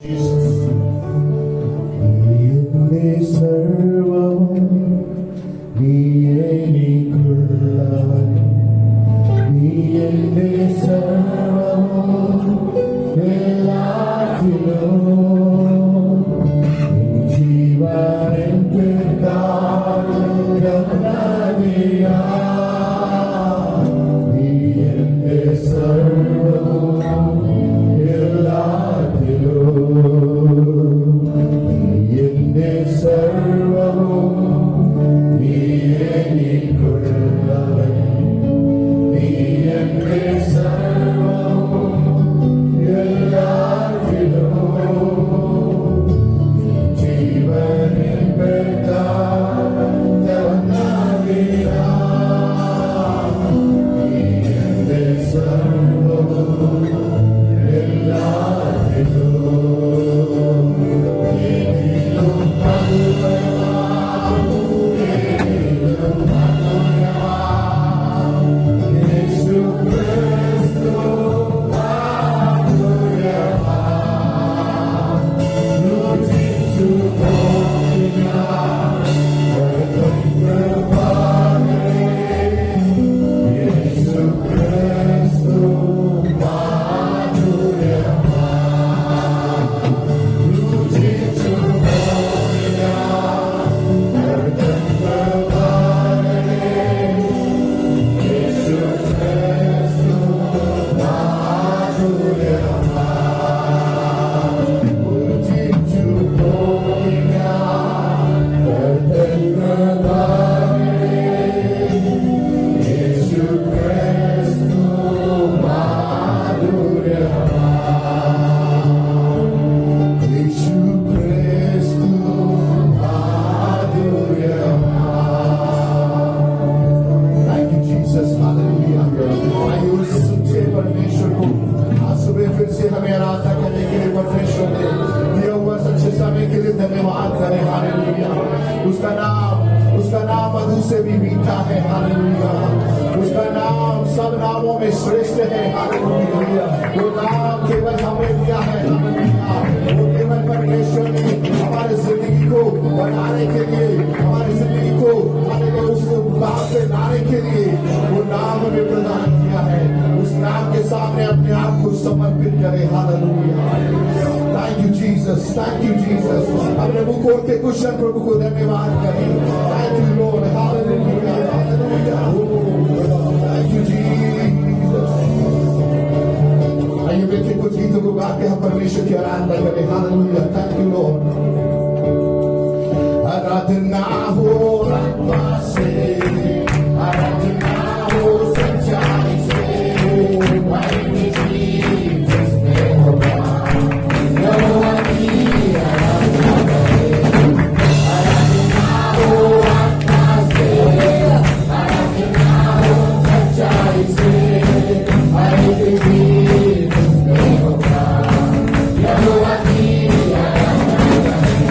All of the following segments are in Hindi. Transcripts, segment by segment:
നീയേ സർവ്വവും, നീയേ എനിക്കുള്ളവൻ, നീയേ സർവ്വവും എല്ലാത്തിലും ജീവൻ പിതാവിനാ നീയേ സർവ്വവും उसका नाम मधु से भी मीठा है। हालेलुया। उसका नाम सब नामों में श्रेष्ठ है। हालेलुया। वो नाम केवल हमें दिया है। हालेलुया। वो केवल परमेश्वर ने हमारे जिंदगी को बनाने के लिए, हमारी जिंदगी को उस बात पे लाने के लिए वो नाम हमें प्रदान किया है। उस नाम के सामने अपने आप को समर्पित करें। Hallelujah. Thank you Jesus, thank you Jesus. अपने मुंह खोल के कुशल प्रभु को धन्यवाद करें। Thank you Lord. Hallelujah, hallelujah. Thank you Jesus. आइए बेटे कुछ गीतों को गा के हम परमेश्वर की आराधना करें। हालेलुया। Thank you Lord. आराधना हो आत्मा से, आराधना हो सच्चाई से, जिसमें होगा यहोवा की आराधना करें। आराधना हो आत्मा से, आराधना हो सच्चाई से, जिसमें होगा यहोवा की आराधना करें।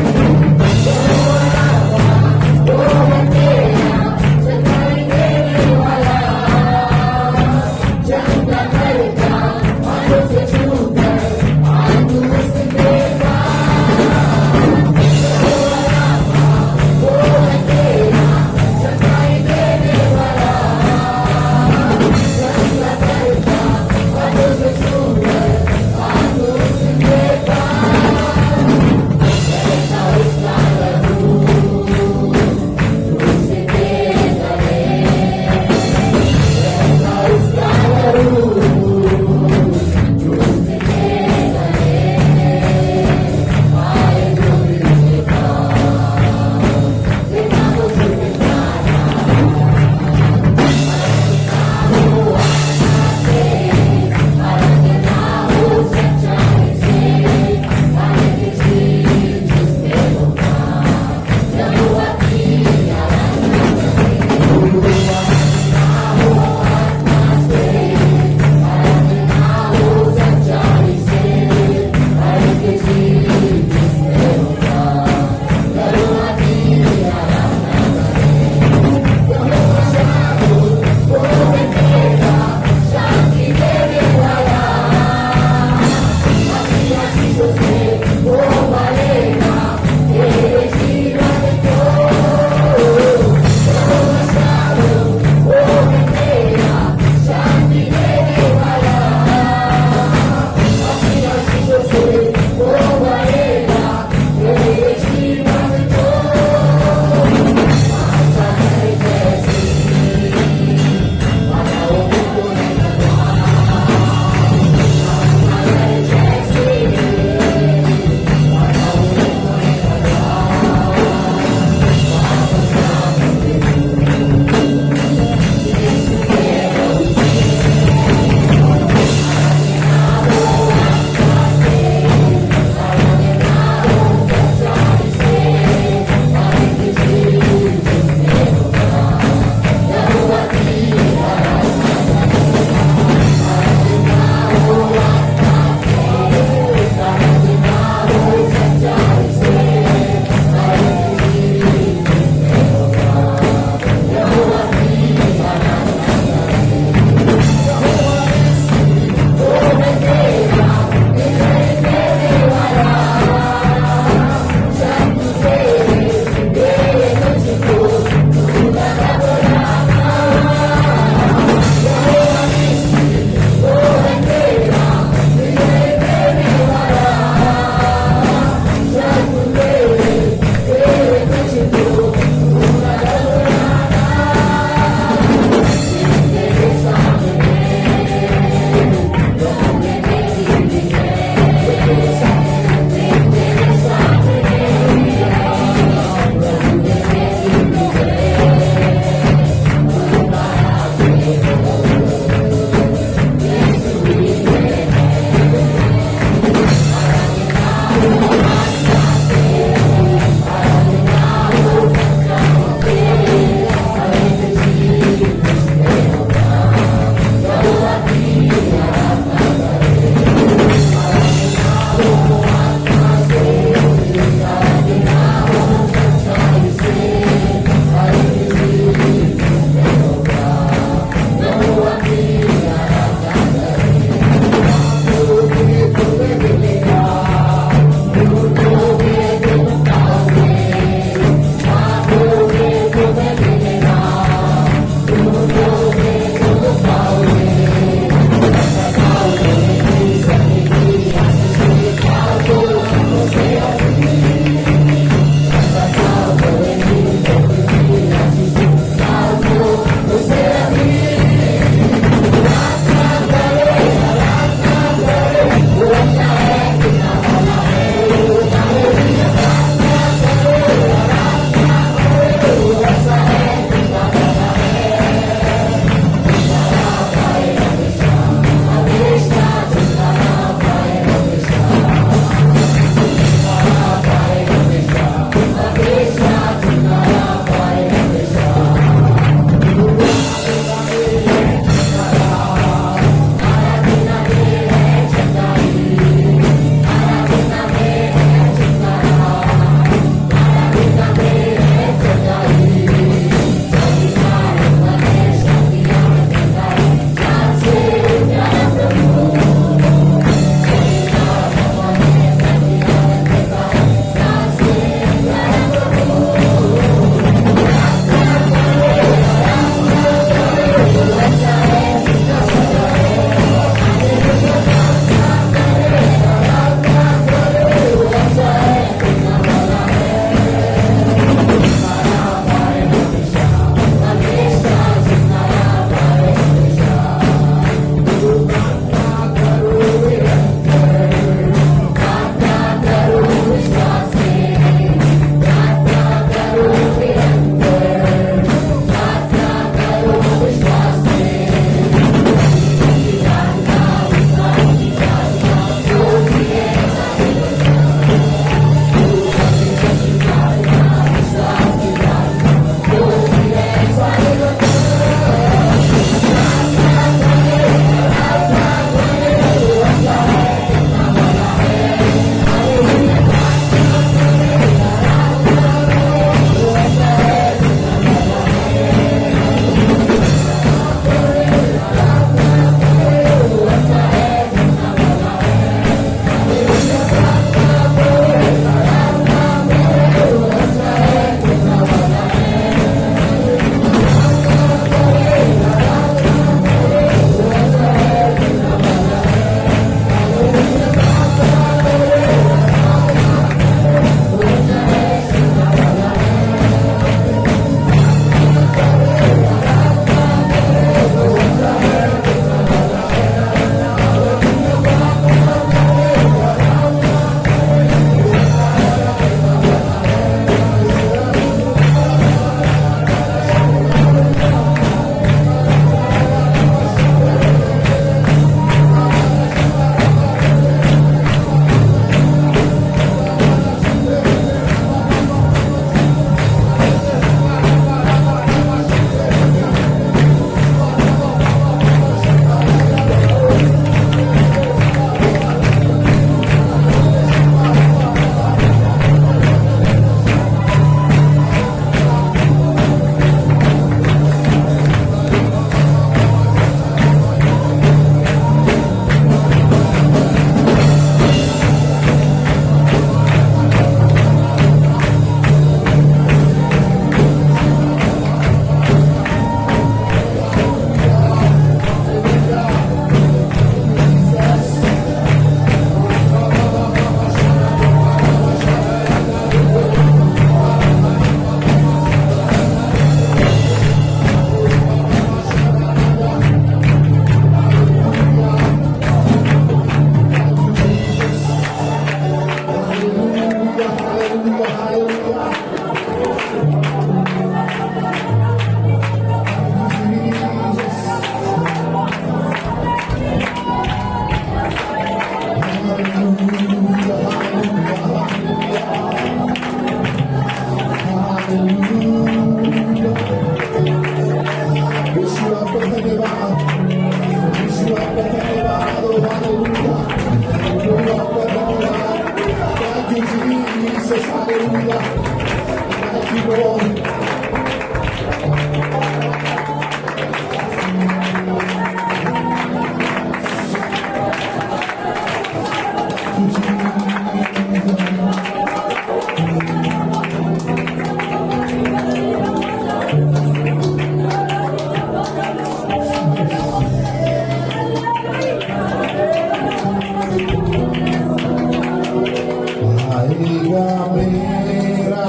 आएगा मेरा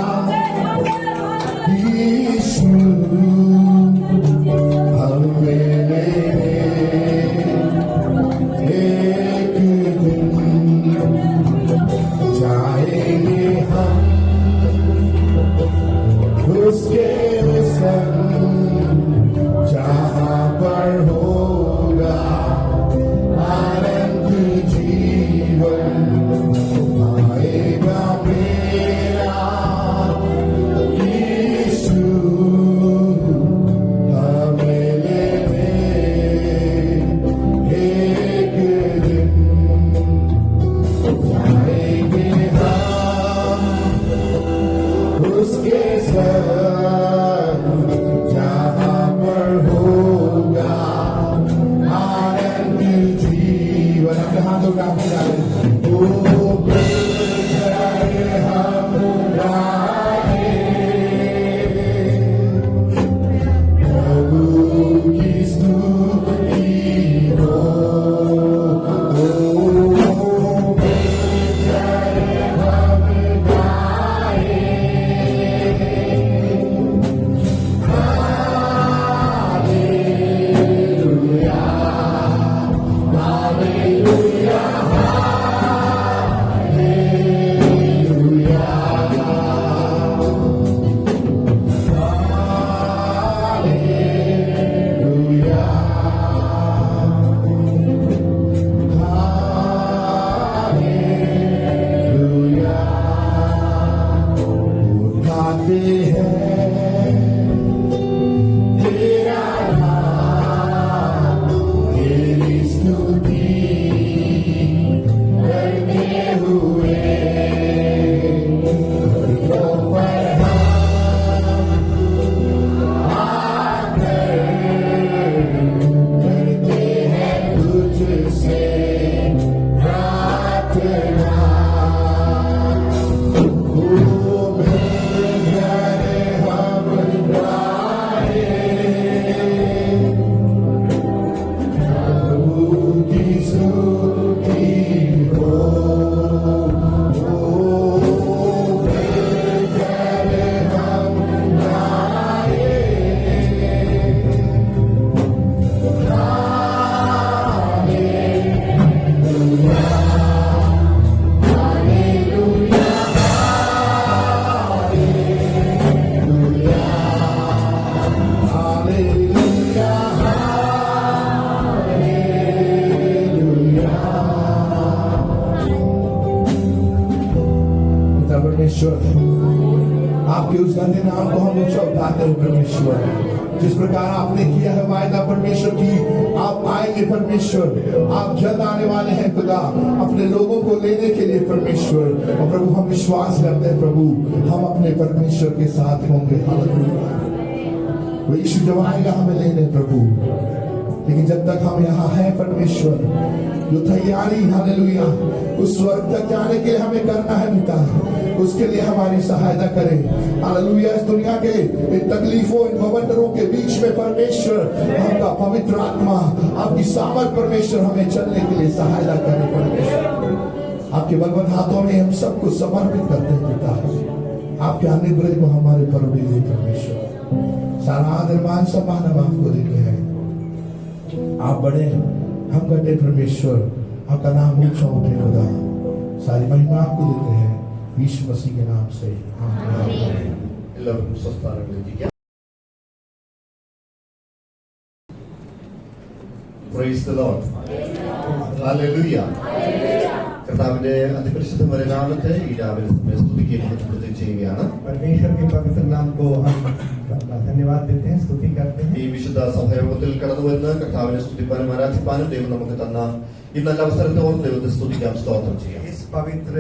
यीशु हमें लेने एक दिन जाएंगे हम उसके संग जहाँ पर होगा आनंद जीवन आएगा मेरा यीशु हमें लेने एक दिन जाएंगे हम उसके संग जहाँ पर होगा आनंद जीवन। अपने हाथों का परमेश्वर आपके उस गंदे नाम को हम ऊंचा उठाते हैं परमेश्वर। जिस प्रकार आपने किया है वायदा परमेश्वर की आप आएंगे परमेश्वर, आप जल्द आने वाले हैं खुदा अपने लोगों को लेने के लिए परमेश्वर। और प्रभु हम विश्वास करते हैं प्रभु हम अपने परमेश्वर के साथ होंगे। वो यीशु जब आएगा हमें लेने प्रभु, लेकिन जब तक हम यहाँ हैं परमेश्वर जो तैयारी हालेलुया उस स्वर्ग तक जाने के लिए हमें करना है पिता, उसके लिए हमारी सहायता करें हालेलुया। इस दुनिया के इन तकलीफों इन बवंडरों के बीच में परमेश्वर आपका पवित्र आत्मा आपकी सामर्थ परमेश्वर हमें चलने के लिए सहायता करें परमेश्वर। आपके बलवंत हाथों में हम सबको समर्पित करते हैं पिता, आपके अनुग्रह को हमारे पर भेजिए परमेश्वर। सारा आदर मान सम्मान हम आपको देते हैं। आप बड़े हम घटे परमेश्वर, आपका नाम ऊंचा उठे खुदा, सारी महिमा आपको देते हैं यीशु मसीह के नाम से आमीन। Praise the Lord. Hallelujah. കർത്താവിന്റെ അതിപരിശുദ്ധമായ നാമത്തെ ഈ രാവിലെ സമയം സ്തുതിക്കുകയും ചെയ്യുകയാണ്. परमेश्वर के पवित्र नाम को हम धन्यवाद देते हैं, स्तुति करते हैं। ഈ വിശുദ്ധ സഭയോഗത്തിൽ കടന്നു വരുന്ന കർത്താവിനെ സ്തുതിപ്പാനും ആരാധിപ്പാനും ദൈവം നമുക്ക് തന്ന ഈ നല്ല അവസരത്തെ ഓർത്ത് ദൈവത്തെ സ്തുതിക്കാം, സ്തോത്രം ചെയ്യാം. इस पवित्र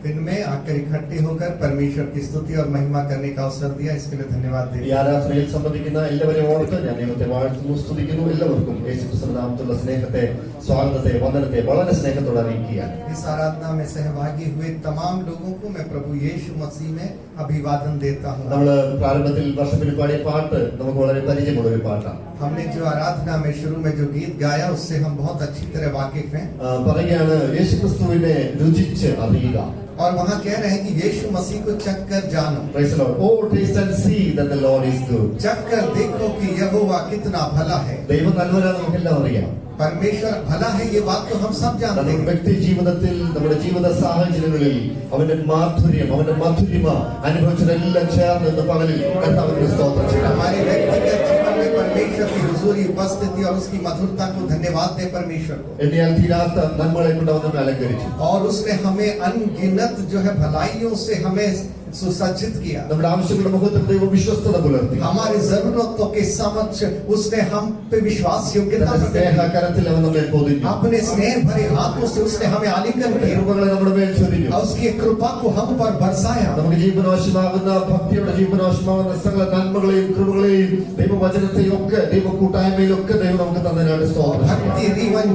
दिन में आकर इकट्ठे होकर परमेश्वर की स्तुति और महिमा करने का अवसर दिया, इसके लिए धन्यवाद ഈ देते ആരാധനയിൽ സംബന്ധിക്കുന്ന എല്ലാവരെയും ഓർത്ത് ഞാൻ ദൈവത്തെ വാഴ്ത്തുന്നു, സ്തുതിക്കുന്നു. എല്ലാവർക്കും യേശുക്രിസ്തുവിന്റെ നാമത്തിലുള്ള സ്നേഹത്തെ, സ്വാഗതത്തെ, വന്ദനത്തെ വളരെ സ്നേഹത്തോടെ അറിയിക്കുകയാണ്. इस आराधना में सहभागी हुए तमाम लोगों को मैं प्रभु यीशु मसीह में अभिवादन देता हूँ। നമ്മൾ പ്രാരംഭത്തിൽ വർഷത്തിൽ പാടിയ പാട്ട് നമുക്ക് വളരെ പരിചയമുള്ള ഒരു പാട്ടാണ്. हमने जो आराधना में शुरू में जो गीत गाया उससे हम बहुत अच्छी तरह वाकिफ हैं പറയുകയാണ് യേശുക്രിസ്തുവിനെ രുചിച്ച് അറിയുക. और वहाँ कह रहे हैं कि यीशु मसीह को चख कर जानो, Praise the Lord. Oh, taste and see that the Lord is good. चख कर देखो कि यहोवा कितना भला है। ദൈവം നല്ലവരാണെന്ന് നമുക്കെല്ലാം അറിയാം. परमेश्वर भला है, ये बात तो हम सब जानते നമ്മുടെ हैं। വ്യക്തി ജീവിതത്തിൽ, നമ്മുടെ ജീവിത സാഹചര്യങ്ങളിൽ അവന്റെ മാധുര്യം, അവന്റെ മധുരിമ അനുഭവിച്ചതെല്ലാം ചേർന്ന് ഇന്ന് പകലിൽ കർത്താവിന്റെ സ്തോത്രം ചെയ്യാം. हमारे व्यक्तिगत जीवन में परमेश्वर की हुजूरी, उपस्थिति और उसकी मधुरता को धन्यवाद दे परमेश्वर को। എണ്ണിയാൽ തീരാത്ത നന്മകളെ കൊണ്ട് അവൻ നമ്മെ അലങ്കരിച്ചു. और उसने हमें अनगिनत जो है भलाइयों से हमें सुसज्जित किया। നമ്മുടെ ആവശ്യങ്ങളുടെ മുഖത്ത് ദൈവം വിശ്വസ്തത പുലർത്തി. हमारी जरूरतों के समक्ष उसने हम पे विश्वास योग्यता തന്റെ प्रकट की। സ്നേഹകരത്തിൽ അവൻ നമ്മെ പൊതിഞ്ഞു. अपने स्नेह भरे हाथों से उसने हमें आलिंगन किया കൃപകളെ നമ്മുടെ മേൽ ചൊരിഞ്ഞു. और उसकी कृपा को हम पर बरसाया। നമുക്ക് ജീവനാവശ്യമാകുന്ന ഭക്തിയുടെ ജീവനാവശ്യമാകുന്ന സകല നന്മകളെയും കൃപകളെയും ദൈവവചനത്തെയും ഒക്കെ ദൈവ കൂട്ടായ്മയിലൊക്കെ ദൈവം നമുക്ക് തന്നതിനായിട്ട് സ്തോത്രം ചെയ്യാം. भक्ति जीवन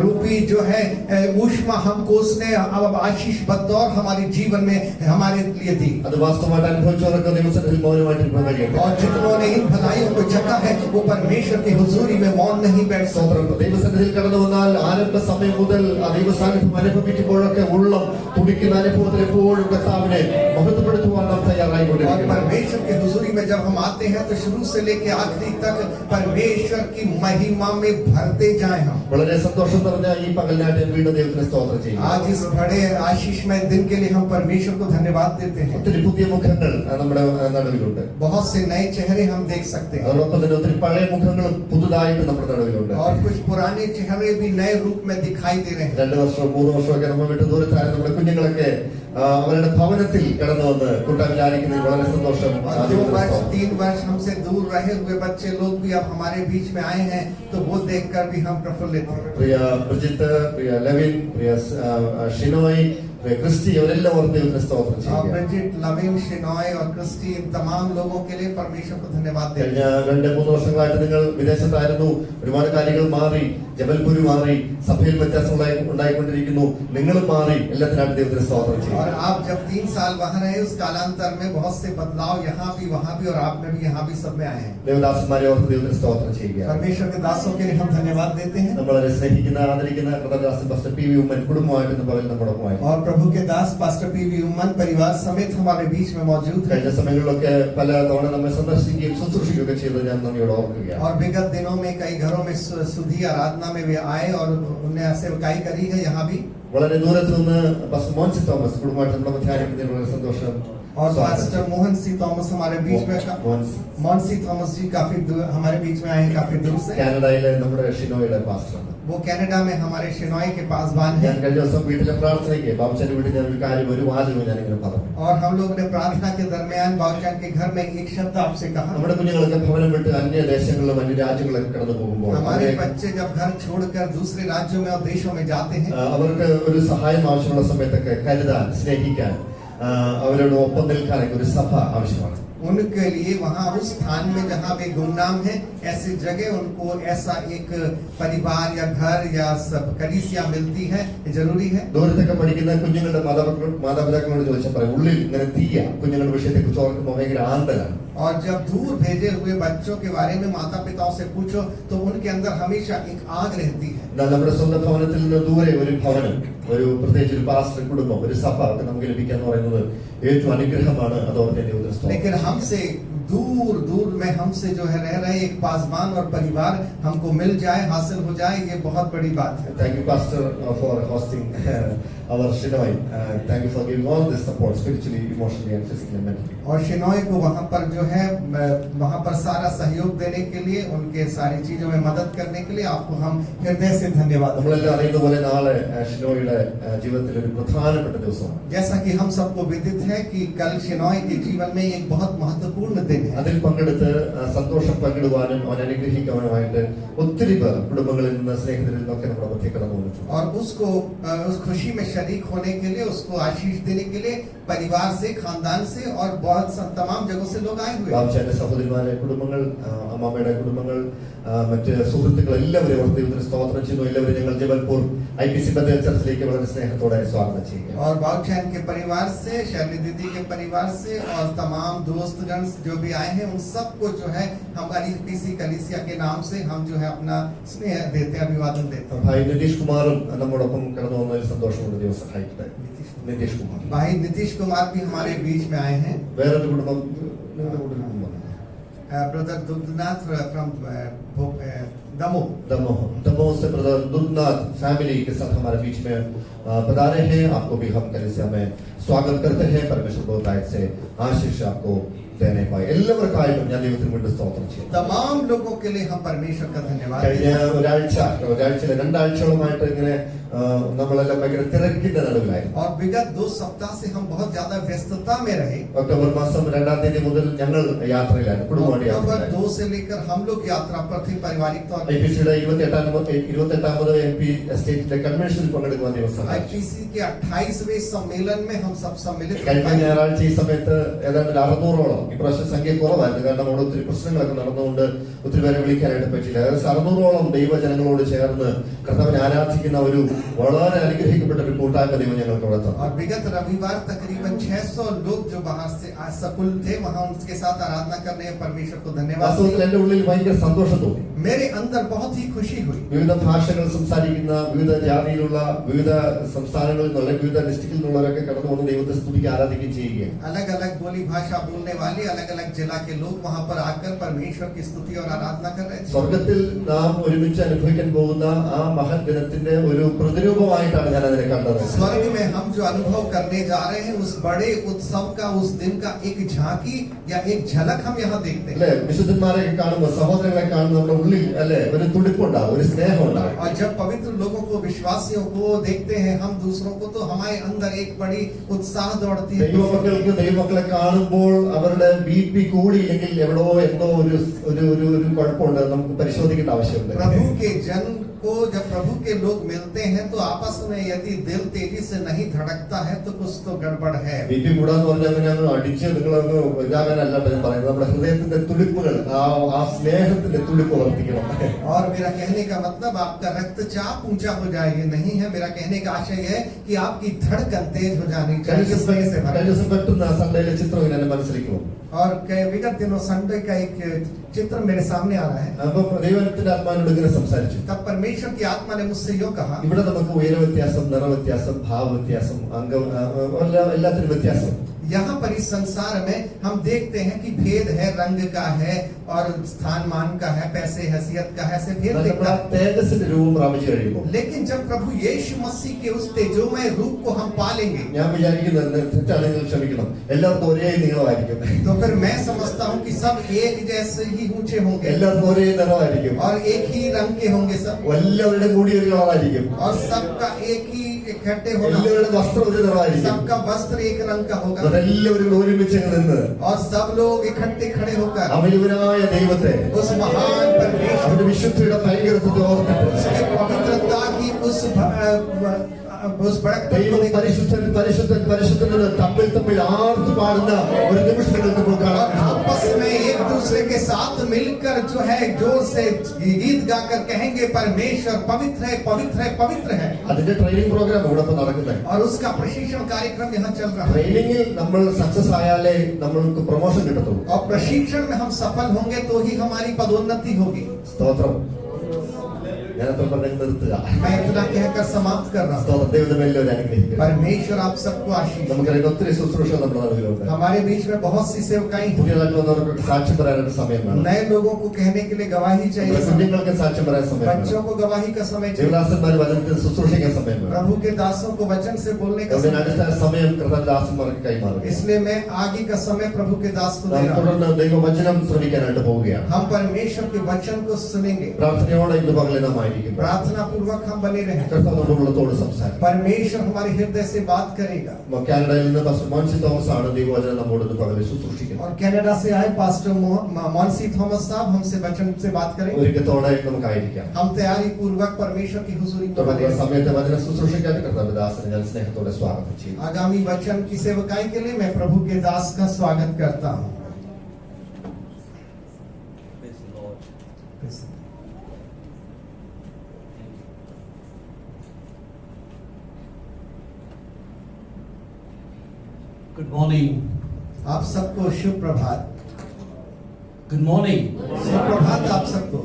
रूपी जो है ऊष्मा हमको उसने अब आशीष बतौर हमारे जीवन में हमारे लिए दी। അത് വാസ്തവമായിട്ട് അനുഭവിച്ചവർക്ക് ദൈവസന്നിധിയിൽ മൗനമായിട്ട് ഇരിക്കാൻ കഴിയട്ടെ. और जितनों ने इन भलाइयों को चखा है वो परमेश्वर की हुजूरी में मौन नहीं बैठ सकते। സ്തോത്രം. ദൈവസന്നിധിയിൽ കടന്നു വന്നാൽ ആരംഭ സമയം മുതൽ ആ ദൈവ സാന്നിധ്യം അനുഭവിക്കുമ്പോഴൊക്കെ ഉള്ളം തുടിക്കുന്ന അനുഭവത്തിൽ എപ്പോഴും കർത്താവിനെ മഹത്വപ്പെടുത്തുവാൻ നാം और തയ്യാറായിക്കൊണ്ടിരിക്കുന്നു. परमेश्वर की हुजूरी में जब हम आते हैं तो शुरू से लेके आखिरी तक परमेश्वर की महिमा में भरते जाए हम। വളരെ സന്തോഷം നിറഞ്ഞ ഈ പകലിനായിട്ട് ഞാൻ വീണ്ടും ദൈവത്തിന് സ്തോത്രം ചെയ്യുന്നു. आज इस बड़े आशीषमय दिन के लिए हम परमेश्वर को धन्यवाद देते हैं। ഒത്തിരി പുതിയ മുഖങ്ങൾ നമ്മുടെ നടുവിലുണ്ട്. बहुत से नए चेहरे हम देख सकते हैं അതോടൊപ്പം തന്നെ ഒത്തിരി പഴയ മുഖങ്ങളും പുതുതായിട്ട് നമ്മുടെ നടുവിലുണ്ട്. और कुछ पुराने चेहरे भी नए रूप में दिखाई दे रहे हैं। 2 വർഷവും 3 വർഷമൊക്കെ നമ്മൾ വിട്ട് ദൂരത്തായ നമ്മുടെ കുഞ്ഞുങ്ങളൊക്കെ അവരുടെ ഭവനത്തിൽ കടന്നു വന്ന് കൂട്ടായ്മയിൽ ആയിരിക്കുന്നതിൽ വളരെ സന്തോഷം. और 2 वर्ष 3 वर्ष हमसे दूर रहे हुए बच्चे लोग भी अब हमारे बीच में आए हैं तो वो देखकर भी हम प्रफुल्लित हैं। പ്രിയ ബ്രിജിത്ത്, പ്രിയ ലെവിൻ, പ്രിയ ഷിനോയ്, പ്രിയ ക്രിസ്റ്റി, അവരെല്ലാം ഓർത്ത് ദൈവത്തിന് സ്തോത്രം और ചെയ്യുക. ब्रिजिट, लविन, शिनॉय और क्रिस्टी, इन तमाम लोगों के लिए परमेश्वर को धन्यवाद देते കഴിഞ്ഞ हैं। 2-3 വർഷങ്ങളായിട്ട് നിങ്ങൾ വിദേശത്തായിരുന്നു. ഒരുപാട് കാര്യങ്ങൾ മാറി, ജബൽപൂർ മാറി, സഭയിൽ വ്യത്യാസം ഉണ്ടായിക്കൊണ്ടിരിക്കുന്നു. നിങ്ങളും മാറി. എല്ലാത്തിനായിട്ട് ദൈവത്തിന് സ്തോത്രം ചെയ്യുക. और आप जब 3 साल वहाँ रहे उस कालांतर में बहुत से बदलाव यहाँ भी वहाँ भी और आप में भी यहाँ भी सब में आए हैं। ദേവദാസന്മാരെ ഓർത്ത് ദൈവത്തിന് സ്തോത്രം ചെയ്യുക. परमेश्वर के दासों के लिए हम धन्यवाद देते हैं। നമ്മളെ സ്നേഹിക്കുന്ന ആദരിക്കുന്ന കൃതദാസൻ പാസ്റ്റർ പി വി ഉമ്മൻ കുടുംബമായിട്ട് ഇന്ന് പകൽ നമ്മോടൊപ്പമായിരുന്നു. और प्रभु के दास पास्टर पी.वी. उम्मन परिवार समेत हमारे बीच में मौजूद है। കഴിഞ്ഞ സമയങ്ങളിലൊക്കെ പല തവണ നമ്മെ സന്ദർശിക്കുകയും ശുശ്രൂഷിക്കുകയൊക്കെ ചെയ്തത് ഞാൻ നന്ദിയോടെ ഓർക്കുകയാണ്. और विगत दिनों में कई घरों में सुधी आराधना में वे आए और उन्हें सेवकाई करी है यहाँ भी। വളരെ ദൂരത്ത് നിന്ന് പാസ്റ്റർ മോൻസി തോമസ് കുടുംബമായിട്ട് നമ്മുടെ ധ്യാനിക്കുന്നതിൽ വളരെ സന്തോഷം. और पास्टर मोहन सी थॉमस हमारे बीच में मोहनसी थॉमस जी काफी हमारे बीच में आए हैं काफी दूर से। കാനഡയിലെ നമ്മുടെ ഷിനോയുടെ പാസ്റ്ററാണ്. वो कनाडा में हमारे शिनॉय के पासवान ഞാൻ है। കഴിഞ്ഞ ദിവസം വീട്ടിലെ പ്രാർത്ഥനയ്ക്ക് ബാബുച്ചന്റെ വീട്ടിൽ ഞാൻ ഒരു കാര്യം ഒരു വാചകം ഞാനിങ്ങനെ പറഞ്ഞു. और हम लोग ने प्रार्थना के दरमियान बाबूजान के घर में एक शब्द आपसे कहा। നമ്മുടെ കുഞ്ഞുങ്ങളൊക്കെ ഭവനം വിട്ട് അന്യ ദേശങ്ങളിലും അന്യ രാജ്യങ്ങളിലൊക്കെ കടന്നു പോകുമ്പോൾ हमारे बच्चे जब घर छोड़कर दूसरे राज्यों में और देशों में जाते हैं അവർക്ക് ഒരു സഹായം ആവശ്യമുള്ള സമയത്തൊക്കെ കരുതാൻ, സ്നേഹിക്കാൻ, അവരോട് ഒപ്പം നിൽക്കാനൊക്കെ ഒരു സഭ ആവശ്യമാണ്. उनके लिए वहाँ उस स्थान में जहाँ वे गुमनाम है ऐसी जगह उनको ऐसा एक परिवार या घर या सब कलीसिया मिलती है, ये जरूरी है। ദൂരത്തൊക്കെ പഠിക്കുന്ന കുഞ്ഞുങ്ങളുടെ മാതാപിതാക്കളോട് ചോദിച്ചാൽ പറയും ഉള്ളിൽ ഇങ്ങനെ തീയ കുഞ്ഞുങ്ങളുടെ വിഷയത്തെ കുറിച്ച് ഓർക്കുമ്പോൾ ഭയങ്കര ആന്തലാണ്. और जब दूर भेजे हुए बच्चों के बारे में माता पिताओं से पूछो तो उनके अंदर हमेशा एक आग रहती है। എന്നാൽ നമ്മുടെ സ്വന്തം भवനത്തിൽ നിന്ന് ദൂരെ ഒരു ഭവനം, ഒരു പ്രത്യേകിച്ച് ഒരു പാസ്റ്റർ കുടുംബം, ഒരു സഭ ഒക്കെ നമുക്ക് ലഭിക്കുക എന്ന് പറയുന്നത് ഏറ്റവും അനുഗ്രഹമാണ്. അതോടെ लेकिन हमसे दूर दूर में हमसे जो है रह रहे एक पासवान और परिवार हमको मिल जाए, हासिल हो जाए, ये बहुत बड़ी बात है। Thank you, Pastor, for hosting our Shinoy. Thank you for giving all this support spiritually, emotionally, and physically and mentally. और शिनॉय को वहाँ पर जो है वहाँ पर सारा सहयोग देने के लिए, उनके सारी चीजों में मदद करने के लिए आपको हम हृदय से धन्यवाद। നമ്മളെല്ലാം അറിയുന്ന പോലെ നാളെ ഷിനോയുടെ ജീവിതത്തിൽ ഒരു പ്രധാനപ്പെട്ട ദിവസമാണ്. जैसा कि हम सबको विदित है कि कल शिनॉय के जीवन में एक बहुत महत्वपूर्ण दिन दिन है। അതിൽ പങ്കെടുത്ത് സന്തോഷം പങ്കിടുവാനും അവൻ അനുഗ്രഹിക്കുവാനുമായിട്ട് ഒത്തിരി പേർ കുടുംബങ്ങളിൽ നിന്ന് സ്നേഹിതരിൽ നിന്നൊക്കെ നമ്മുടെ മധ്യ കടന്നു വന്നിട്ടുണ്ട്. और उसको उस खुशी में शरीक होने के लिए, उसको आशीष देने के लिए परिवार से, खानदान से और बहुत तमाम जगहों से लोग आए हुए हैं। ബാബുചാന്റെ സഹോദരിമാരെ കുടുംബങ്ങൾ, അമ്മാമ്മയുടെ കുടുംബങ്ങൾ, മറ്റ് സുഹൃത്തുക്കൾ എല്ലാവരും അവർ ദൈവത്തിന് സ്തോത്രം ചെയ്യുന്നു. എല്ലാവരും ഞങ്ങൾ ജബൽപൂർ IPC ബദൽ ചർച്ചിലേക്ക് വളരെ സ്നേഹത്തോടെ സ്വാഗതം ചെയ്യുക. और बाबूचैन के परिवार से, शैली दीदी के परिवार से और तमाम दोस्तगण जो भी आए हैं, उन सबको जो है हमारी IPC कलीसिया के नाम से हम जो है अपना स्नेह देते हैं, अभिवादन देते हैं। ഭായി നിതീഷ് കുമാറും നമ്മോടൊപ്പം കടന്നു വന്നതിൽ സന്തോഷമുണ്ട്. ദൈവം സഹായിക്കട്ടെ. നിതീഷ് കുമാർ, भाई नीतीश कुमार भी हमारे बीच में आए हैं। വേറൊരു കുടുംബം, നിങ്ങളുടെ കുടുംബം ब्रदर दुर्गनाथ फ्रॉम दमोह। दमोह से ब्रदर दुर्गनाथ फैमिली के साथ हमारे बीच में पधारे हैं। आपको भी हम कलीसिया में स्वागत करते हैं. परमेश्वर बहुतायत से आशीष आपको देने पाए. എല്ലാവർക്കായിട്ടും ഞാൻ ദൈവത്തിന് വേണ്ടി സ്തോത്രം ചെയ്യുന്നു. तमाम लोगों के लिए हम परमेश्वर का धन्यवाद കഴിഞ്ഞ देते हैं। ഒരാഴ്ചയിലെ 2 ആഴ്ചകളുമായിട്ട് ഇങ്ങനെ നമ്മളെല്ലാം ഭയങ്കര തിരക്കിന്റെ നടുവിലായിരുന്നു. और विगत 2 सप्ताह से हम बहुत ज्यादा व्यस्तता में रहे। ഒക്ടോബർ മാസം 2-ാം തീയതി മുതൽ ഞങ്ങൾ യാത്രയിലായിരുന്നു, കുടുംബമായിട്ട് अक्टूबर യാത്രയിലായിരുന്നു. 2 से लेकर हम लोग यात्रा पर थे, पारिवारिक तौर पर। IPCയുടെ 28ാമത് MP എസ്റ്റേറ്റിന്റെ കൺവെൻഷനിൽ പങ്കെടുക്കുവാൻ ദൈവം സഹായിച്ചു. IPC के 28वें सम्मेलन में हम सब सम्मिलित കഴിഞ്ഞ हुए। ഞായറാഴ്ച ഈ സമയത്ത് ഏതാണ്ട് 600ഓളം, ഇപ്രാവശ്യം സംഖ്യ കുറവായിരുന്നു കാരണം അവിടെ ഒത്തിരി പ്രശ്നങ്ങളൊക്കെ നടന്നുകൊണ്ട് ഒത്തിരി പേരെ വിളിക്കാനായിട്ട് പറ്റില്ല. ഏകദേശം 600ഓളം ദൈവജനങ്ങളോട് ചേർന്ന് കർത്താവിനെ ആരാധിക്കുന്ന ഒരു വളരെ അനുഗ്രഹിക്കപ്പെട്ട ഒരു കൂട്ടായ്മ ദൈവം ഞങ്ങൾക്ക് അവിടെ തന്നു. और विगत रविवार तकरीबन 600 लोग जो बाहर से सकुल थे, वहां उनके साथ आराधना करने परमेश्वर को धन्यवाद। വാസ്തവത്തിൽ എന്റെ ഉള്ളിൽ ഭയങ്കര സന്തോഷം തോന്നി. मेरे अंदर बहुत ही खुशी हुई। വിവിധ ഭാഷകൾ സംസാരിക്കുന്ന, വിവിധ ജാതിയിലുള്ള, വിവിധ സംസ്ഥാനങ്ങളിൽ നിന്നുള്ള, വിവിധ ഡിസ്ട്രിക്റ്റിൽ നിന്നുള്ളവരൊക്കെ കടന്നു വന്ന് ദൈവത്തെ സ്തുതിക്ക് ആരാധിക്കുകയും ചെയ്യുകയാണ്. अलग अलग बोली भाषा बोलने वाले, अलग अलग जिला के लोग वहां पर आकर परमेश्वर की स्तुति और आराधना कर रहे थे। സ്വർഗത്തിൽ നാം ഒരുമിച്ച് അനുഭവിക്കാൻ പോകുന്ന ആ മഹൻ ദിനത്തിന്റെ ഒരു പ്രതിരൂപമായിട്ടാണ് ഞാൻ അതിനെ കണ്ടത്. स्वर्ग में हम जो अनुभव करने जा रहे हैं, उस बड़े उत्सव का, उस दिन का एक झांकी या एक झलक हम यहाँ देखते हैं। അല്ലെ, വിശുദ്ധന്മാരെ കാണുമ്പോൾ, സഹോദരങ്ങളെ കാണുമ്പോൾ നമ്മുടെ ഉള്ളിൽ അല്ലെ ഒരു തുടിപ്പുണ്ടാകും, ഒരു സ്നേഹം ഉണ്ടാകും. और जब पवित्र लोगों को, विश्वासियों को देखते हैं हम दूसरों को, तो हमारे अंदर एक बड़ी उत्साह दौड़ती है। ദൈവമക്കൾക്ക് ദൈവമക്കളെ കാണുമ്പോൾ അവരുടെ BP കൂടിയില്ലെങ്കിൽ എവിടോ എന്തോ ഒരു കുഴപ്പമുണ്ട്, നമുക്ക് പരിശോധിക്കേണ്ട ആവശ്യമുണ്ട്. प्रभु के जन को जब प्रभु के लोग मिलते हैं तो आपस में यदि दिल तेजी से नहीं धड़कता है तो कुछ तो गड़बड़ है। BP കൂടാന്ന് പറഞ്ഞാൽ അങ്ങനെ അടിച്ച് നിങ്ങളൊന്ന് ഇതാകാനല്ല ഞാൻ പറയുന്നത്. നമ്മുടെ ഹൃദയത്തിന്റെ തുടിപ്പുകൾ, ആ സ്നേഹത്തിന്റെ തുടിപ്പ് വർദ്ധിക്കണം. और मेरा कहने का मतलब आपका रक्तचाप ऊंचा हो जाए ये नहीं है। मेरा कहने का आशय है कि आपकी धड़कन तेज हो जानी चाहिए। കഴിഞ്ഞ ദിവസം പെട്ടെന്ന് സൺഡേയിലെ ചിത്രം എന്നെ മനസ്സിലേക്ക് വന്നു. और विगत दिनों संडे का एक चित्र मेरे सामने आ रहा है। അപ്പൊ ദൈവത്തിന്റെ ആത്മാവിനോട് ഇങ്ങനെ സംസാരിച്ചു. तब परमेश्वर की आत्मा ने मुझसे यूं कहा, ഇവിടെ നമുക്ക് ഉയര വ്യത്യാസം, നിറ വ്യത്യാസം, ഭാവ വ്യത്യാസം, അംഗം, എല്ലാത്തിനും വ്യത്യാസം. यहाँ पर इस संसार में हम देखते हैं कि भेद है, रंग का है और स्थान मान का है, पैसे हैसियत का है, ऐसे भेद दिखता है। തേജസ്സിന്റെ രൂപം പ്രാപിച്ചു കഴിയുമ്പോൾ लेकिन जब प्रभु यीशु मसीह के उस तेजोमय रूप को हम पालेंगे, ഞാൻ വിചാരിക്കുന്നത്, തെറ്റാണെങ്കിൽ ക്ഷമിക്കണം, എല്ലാവർക്കും ഒരേ നീളമായിരിക്കും, तो फिर मैं समझता हूँ कि सब एक जैसे ही ऊंचे होंगे എല്ലാവർക്കും ഒരേ നിറമായിരിക്കും, और एक ही रंग के होंगे सब, എല്ലാവരുടെ കൂടി ഒരു കളറായിരിക്കും, और सबका एक ही इकट्ठे होना, എല്ലാവരുടെ വസ്ത്രം ഒരു നിറമായിരിക്കും, सबका वस्त्र एक रंग का होगा എല്ലാവരും കൂടി ഒരുമിച്ച് നിന്ന് और सब लोग इकट्ठे खड़े होकर അവനവനായ ദൈവത്തെ, उस महान परमेश्वर, അവന്റെ വിശുദ്ധിയുടെ ഭയങ്കരത്വത്തെ ഓർത്തിട്ട് उसकी पवित्रता की उस बड़कपन को ദൈവം देखकर പരിശുദ്ധൻ പരിശുദ്ധൻ പരിശുദ്ധൻ എന്ന് തമ്മിൽ തമ്മിൽ ആർത്തു പാടുന്ന ഒരു നിമിഷങ്ങൾ നമുക്ക് കാണാം. आपस में एक दूसरे के साथ मिलकर जो है जोर से गीत गाकर कहेंगे परमेश्वर पवित्र है, पवित्र है, पवित्र है। അതിന്റെ ട്രെയിനിങ് പ്രോഗ്രാം ഇവിടെ ഇപ്പൊ നടക്കുന്നത്. और उसका प्रशिक्षण कार्यक्रम यहाँ चल रहा है। ട്രെയിനിങ്ങിൽ നമ്മൾ സക്സസ് ആയാലേ നമ്മൾക്ക് പ്രൊമോഷൻ കിട്ടത്തുള്ളൂ. और प्रशिक्षण में हम सफल होंगे तो ही हमारी पदोन्नति होगी। സ്തോത്രം. ഞാൻ അത്ര പറഞ്ഞ് നിർത്തുക. मैं इतना कहकर समाप्त कर रहा हूँ। സ്തോത്രം. ദൈവത്തിന്റെ എല്ലാവരും അനുഗ്രഹിക്കട്ടെ. परमेश्वर आप सबको आशीष दे। നമുക്കറിയാം ഒത്തിരി ശുശ്രൂഷ നമ്മുടെ നടുവിലുണ്ട്. हमारे बीच में बहुत सी सेवकाएं हैं। പുതിയതായിട്ട് വന്നവർക്ക് സാക്ഷ്യം പറയാനായിട്ട് സമയം വേണം. नए लोगों को कहने के लिए गवाही चाहिए, കുഞ്ഞുങ്ങൾക്ക് സാക്ഷ്യം പറയാൻ സമയം വേണം. बच्चों को गवाही का समय चाहिए, ദേവദാസന്മാർ വചനത്തിൽ ശുശ്രൂഷിക്കാൻ സമയം വേണം. प्रभु के दासों को वचन से बोलने का അതിന് समय। അടുത്ത സമയം കർത്താദാസന്മാർക്ക് കൈമാറും. इसलिए मैं आगे का समय प्रभु के दास को दे നാം रहा हूं। തുടർന്ന് ദൈവവചനം ശ്രമിക്കാനായിട്ട് പോവുകയാണ്. हम परमेश्वर के वचन को सुनेंगे। പ്രാർത്ഥനയോടെ ഇന്ന് പകലെ നാം സജീവമായിരിക്കും. प्रार्थना पूर्वक हम बने रहें. കർത്താവ് നമ്മുടെ ഉള്ളത്തോട് സംസാരിക്കും. परमेश्वर हमारे हृदय से बात करेगा. കാനഡയിൽ നിന്ന് പാസ്റ്റർ മോൻസി തോമസ് ആണ് ദൈവവചനം നമ്മോട് പകരം ശുശ്രൂഷിക്കുന്നത്. और कनाडा से आए पास्टर मॉन्सी थॉमस साहब हमसे वचन से बात करेंगे. ഒരുക്കത്തോടെ നമുക്കായിരിക്കാം. हम तैयारी पूर्वक परमेश्वर की हुजूरी में തുടർന്നുള്ള बने. സമയത്ത് വചന ശുശ്രൂഷയ്ക്കായിട്ട് കർത്താവ് ദാസനെ ഞാൻ സ്നേഹത്തോടെ സ്വാഗതം ചെയ്യുന്നു. आगामी वचन की सेवकाई के लिए मैं प्रभु के दास का स्वागत करता हूँ. Praise the Lord. Good morning. आप सबको शुभ प्रभात. Good morning. शुभ प्रभात आप सबको.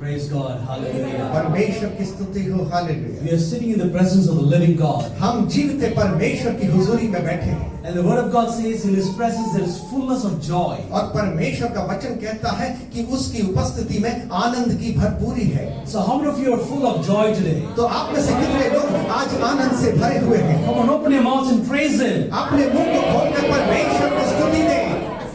Praise God. Hallelujah. परमेश्वर की स्तुति हो. Hallelujah. We are sitting in the presence of the living God. हम जीवते परमेश्वर की हुजूरी में बैठे हैं. And the word of God says in his presence there is fullness of joy. और परमेश्वर का वचन कहता है कि उसकी उपस्थिति में आनंद की भरपूरी है. So how many of you are full of joy today? तो आप में से कितने लोग आज आनंद से भरे हुए हैं? Come on, open your mouths and praise him. अपने मुंह को खोलकर परमेश्वर की स्तुति दें.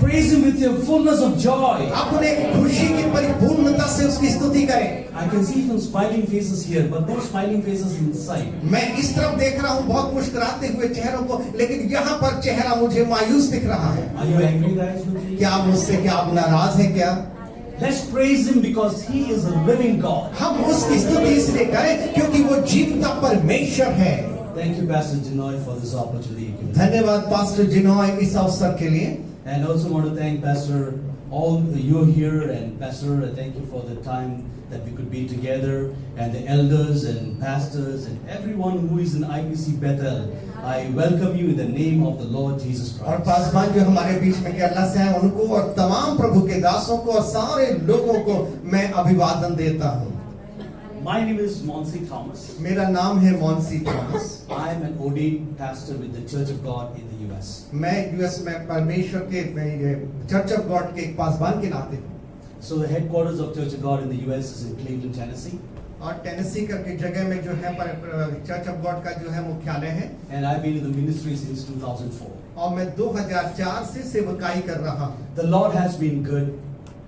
Praise him with your fullness of joy. अपने खुशी की परिपूर्णता से उसकी स्तुति करें. I can see some smiling faces here, but no smiling faces inside. मैं इस तरफ देख रहा हूँ बहुत मुस्कुराते हुए चेहरों को, लेकिन यहाँ पर चेहरा मुझे मायूस दिख रहा है. Are you angry, guys, with me? क्या मुझसे क्या आप नाराज हैं क्या? Let's praise him because he is a living God. हम उसकी स्तुति इसलिए करें क्योंकि वो जीवता परमेश्वर है. Thank you, Pastor Janoy, for this opportunity. धन्यवाद पास्टर जिनोय इस अवसर के लिए. And I also want to thank Pastor, all you here, and Pastor, I thank you for the time that we could be together, and the elders and pastors and everyone who is in IPC Bethel. I welcome you in the name of the Lord Jesus और Christ. पासवान जो हमारे बीच में केरला से हैं उनको और तमाम प्रभु के दासों को और सारे लोगों को मैं अभिवादन देता हूँ. My name is Monsi Thomas. मेरा नाम है Monsy Thomas. I am an ordained pastor with the Church of God in the US. मैं यूएस में परमेश्वर के चर्च ऑफ गॉड के एक पासवान के नाते हूँ. So the headquarters of Church of God in the US is in Cleveland, Tennessee. और टेनेसी करके जगह में जो है चर्च ऑफ गॉड का जो है मुख्यालय है. And I've been in the ministry since 2004. और मैं 2004 से सेवकाई कर रहा हूँ. The Lord has been good.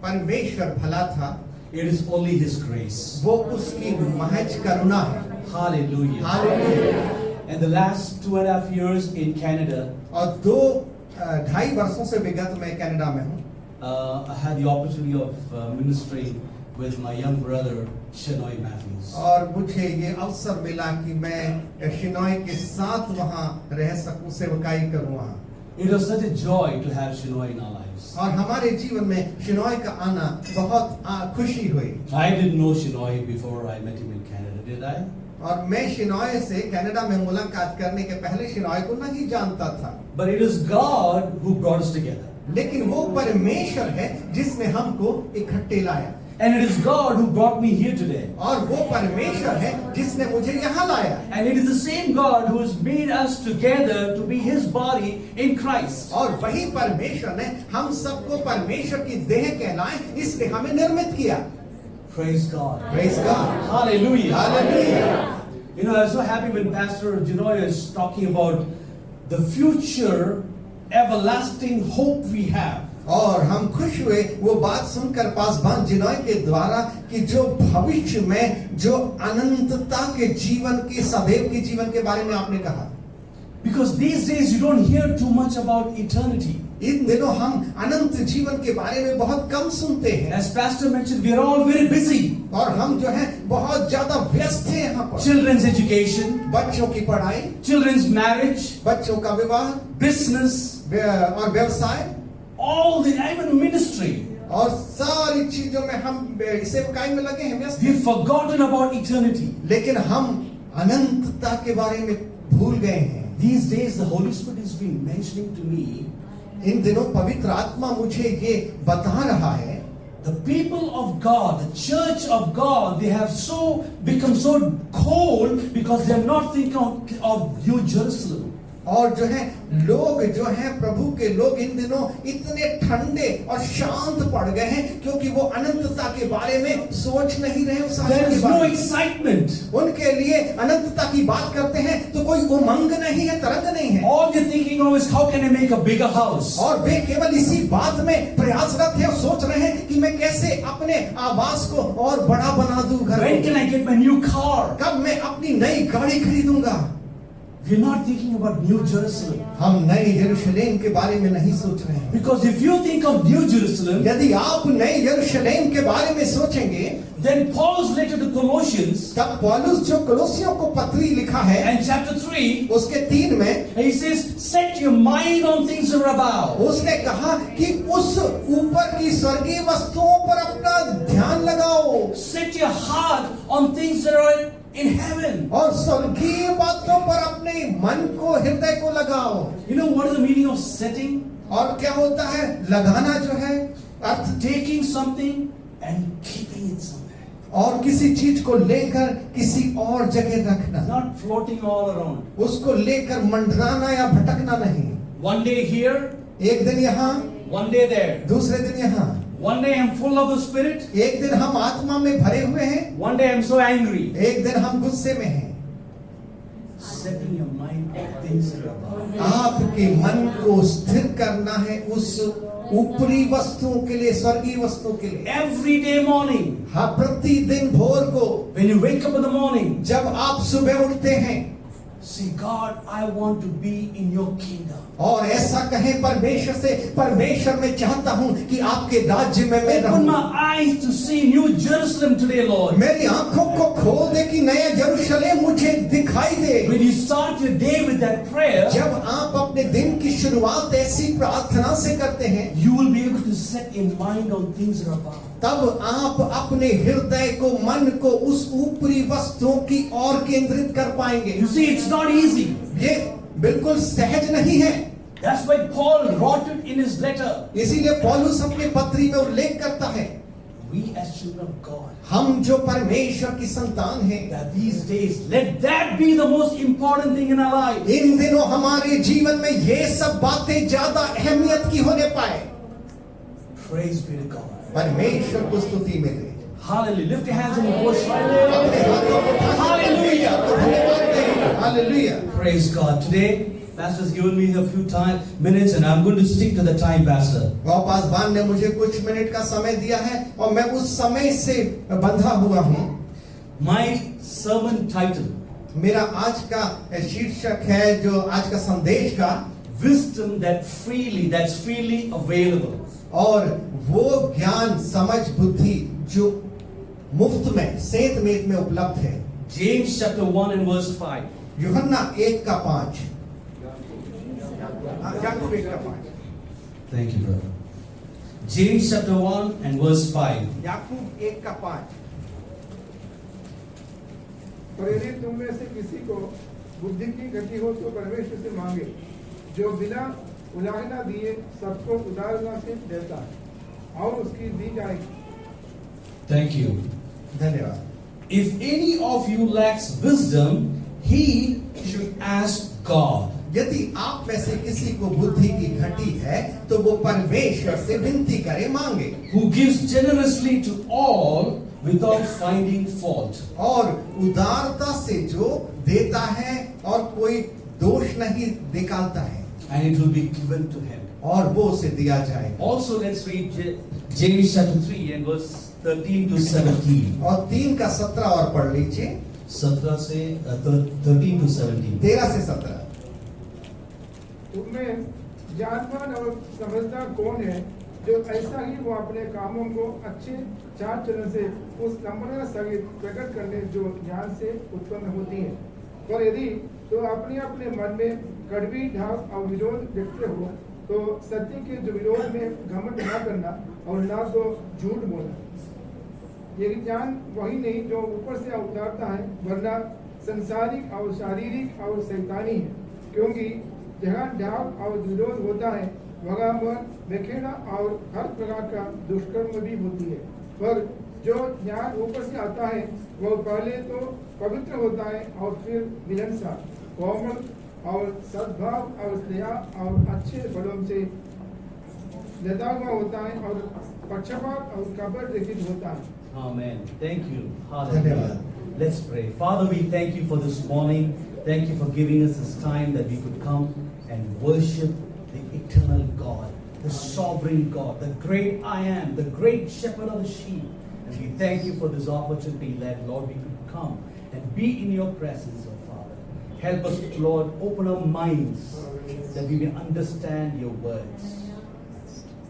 परमेश्वर भला था. It is only His grace. वो उसकी महज करुणा है. Hallelujah. Hallelujah. And the last 2.5 years in Canada, और 2.5 वर्षों से विगत मैं कनाडा में हूँ. I had the opportunity of ministering with my young brother Shenoy Matthews. और मुझे ये अवसर मिला कि मैं शिनोय के साथ वहाँ रह सकूं, सेवकाई करूं वहाँ. It was such a joy to have Shenoy in our lives. और हमारे जीवन में शिनोय का आना बहुत खुशी हुई. I didn't know Shenoy before I met him in Canada, did I? और मैं शिनोय से कनाडा में मुलाकात करने के पहले शिनोय को नहीं जानता था. But it is God who brought us together. लेकिन वो परमेश्वर है जिसने हमको इकट्ठे लाया. And it is God who brought me here today. और वो परमेश्वर है जिसने मुझे यहाँ लाया. And it is the same God who has made us together to be His body in Christ. और वही परमेश्वर ने हम सबको परमेश्वर की देह कहलाए इसलिए हमें निर्मित किया. Praise God. Praise God. Hallelujah. Hallelujah. You know, I was so happy when Pastor Janoy is talking about the future everlasting hope we have. और हम खुश हुए वो बात सुनकर पासवान जिनोय के द्वारा कि जो भविष्य में जो अनंतता के जीवन की सदैव के जीवन के बारे में आपने कहा. Because these days you don't hear too much about eternity. इन दिनों हम अनंत जीवन के बारे में बहुत कम सुनते हैं. As Pastor mentioned, we are all very busy. और हम जो है बहुत ज्यादा व्यस्त हैं यहाँ पर. Children's education, बच्चों की पढ़ाई, children's marriage, बच्चों का विवाह business, और व्यवसाय, all the even ministry. और सारी चीजों में हम सेवकाई में लगे हैं, व्यस्त हैं. We've forgotten about eternity. लेकिन हम अनंतता के बारे में भूल गए हैं. These days the Holy Spirit has been mentioning to me, इन दिनों पवित्र आत्मा मुझे ये बता रहा है, the people of God, the church of God, they have become so cold because they are not thinking of New Jerusalem. और जो है लोग जो है प्रभु के लोग इन दिनों इतने ठंडे और शांत पड़ गए हैं क्योंकि वो अनंतता के बारे में सोच नहीं रहे उस आशा There के is no बारे में। excitement. उनके लिए अनंतता की बात करते हैं तो कोई उमंग नहीं है, तरंग नहीं है, All they're thinking of is how can I make a bigger house? और वे केवल इसी बात में प्रयासरत है और सोच रहे हैं कि मैं कैसे अपने आवास को और बड़ा बना दूं, घर When को। can I get my new car? कब मैं अपनी नई गाड़ी खरीदूंगा। We're not thinking about New Jerusalem. हम नई यरूशलेम के बारे में नहीं सोच रहे हैं। Because if you think of New Jerusalem, यदि आप नई यरूशलेम के बारे में सोचेंगे then Paul's letter to Colossians तब पौलुस जो कलोसियों को पत्री लिखा है and chapter 3, उसके 3 में he says, set your mind on things that are above. उसने कहा कि उस ऊपर की स्वर्गीय वस्तुओं पर अपना ध्यान लगाओ Set your heart on things that are in heaven. और स्वर्गीय बातों पर अपने मन को, हृदय को लगाओ। You know what is the meaning of setting? और क्या होता है लगाना, जो है अर्थ, Taking something and keeping it somewhere. और किसी चीज को लेकर किसी और जगह रखना, Not floating all around. उसको लेकर मंडराना या भटकना नहीं। One day here, एक दिन यहाँ, one day there. दूसरे दिन यहाँ। One day I'm full of the Spirit, एक दिन हम आत्मा में भरे हुए हैं, one day I'm so angry. एक दिन हम गुस्से में हैं। Setting your mind on things that are above. आपके मन को स्थिर करना है उस ऊपरी वस्तुओं के लिए, स्वर्गीय वस्तुओं के लिए। Every day morning, हाँ, प्रतिदिन भोर को when you wake up in the morning, जब आप सुबह उठते हैं say, God, I want to be in your kingdom. और ऐसा कहें परमेश्वर से, परमेश्वर मैं चाहता हूं कि आपके राज्य में मैं Open रहूं। my eyes to see New Jerusalem today, Lord. मेरी आंखों को खोल दे कि नया यरूशलेम मुझे दिखाई दे। When you start your day with that prayer, जब आप अपने दिन की शुरुआत ऐसी प्रार्थना से करते हैं you will be able to set your mind on things that are above. तब आप अपने हृदय को, मन को उस ऊपरी वस्तुओं की ओर केंद्रित कर पाएंगे। You see, it's not easy. ये बिल्कुल सहज नहीं है। That's why Paul wrote it in his letter. इसीलिए पौलुस अपने पत्री में उल्लेख करता है, We as children of God, हम जो परमेश्वर की संतान हैं, that these days, let that be the most important thing in our life. इन दिनों हमारे जीवन में ये सब बातें ज्यादा अहमियत की होने पाए। Praise be to God. परमेश्वर को स्तुति मिले। Hallelujah. Lift your hands and worship. अपने हाथों को उठा के Hallelujah. धन्यवाद दें। Hallelujah. Praise God. Today, Pastor's given me a few minutes and I'm going to stick to the time, Pastor. और पासवान ने मुझे कुछ मिनट का समय दिया है और मैं उस समय से बंधा हुआ हूँ। My sermon title, मेरा आज का शीर्षक है, जो आज का संदेश का, Wisdom that's freely available. और वो ज्ञान, समझ, बुद्धि जो मुफ्त में, सेत मेत में उपलब्ध है। James chapter 1 and verse 5. यूहन्ना 1:5। याकूब 1:5। Thank you, brother. James chapter 1 and verse 5. याकूब 1:5। और यदि तुम में से किसी को बुद्धि की घटी हो तो परमेश्वर से मांगे, जो बिना उलाहना दिए सबको उदारता से देता है और उसकी दी जाएगी। Thank you. धन्यवाद। If any of you lacks wisdom, he should ask God. यदि आप में से किसी को बुद्धि की घटी है तो वो परमेश्वर से विनती करे, मांगे, Who gives generously to all without finding fault. और उदारता से जो देता है और कोई दोष नहीं निकालता है, And it will be given to him. और वो उसे दिया जाए। Also, let's read James chapter 3 and verse 13 to 17. और 3:17 और पढ़ लीजिए। 13 से 13 to 17. 13 से 17। तुममें ज्ञानवान और समझदार कौन है, जो ऐसा ही वो अपने कामों को अच्छे चाल चलन से उस नम्रता सहित प्रकट करने जो ज्ञान से उत्पन्न होती है। और यदि तो अपने अपने मन में कड़वी ढाक और विरोध देखते हो तो सत्य के जो विरोध में घमंड ना करना और ना तो झूठ बोलना। ये ज्ञान वही नहीं जो ऊपर से उतारता है, वरना संसारिक और शारीरिक और शैतानी है, क्योंकि जहाँ ढाक और विरोध होता है वहाँ पर बखेड़ा और हर प्रकार का दुष्कर्म भी होती है। पर जो ज्ञान ऊपर से आता है वह पहले तो पवित्र होता है और फिर मिलनसार, कोमल, और सद्भाव और स्नेह और अच्छे फलों से लदा हुआ होता है और पक्षपात और कपट रहित होता है। Amen. Thank you. धन्यवाद। Hallelujah. Let's pray. Father, we thank you for this morning. Thank you for giving us this time that we could come and worship the eternal God, the sovereign God, the great I am, the great shepherd of the sheep. And we thank you for this opportunity that, Lord, we could come and be in your presence, oh Father. Help us, Lord, open our minds that we may understand your words.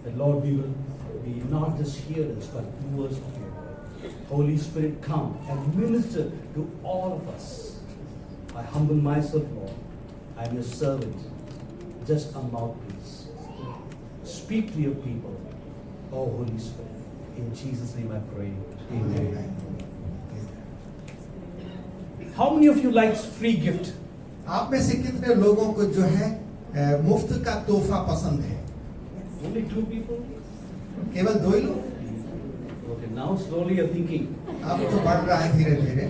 That, Lord, we will be not just hearers but doers of your word. Holy Spirit, come and minister to all of us. I humble myself, Lord. I am your servant, just a mouthpiece. Speak to your people, oh Holy Spirit. In Jesus' name I pray. Amen. How many of you likes free gift? आप में से कितने लोगों को जो है मुफ्त का तोहफा पसंद है? Only 2 people? केवल 2 ही लोग? Okay, now slowly you're thinking. अब तो बढ़ रहा है धीरे धीरे।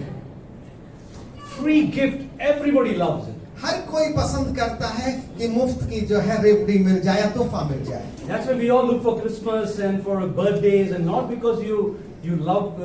Free gift, everybody loves it. हर कोई पसंद करता है कि मुफ्त की जो है रेवड़ी मिल जाए या तोहफा मिल जाए। That's why we all look for Christmas and for birthdays, and not because you love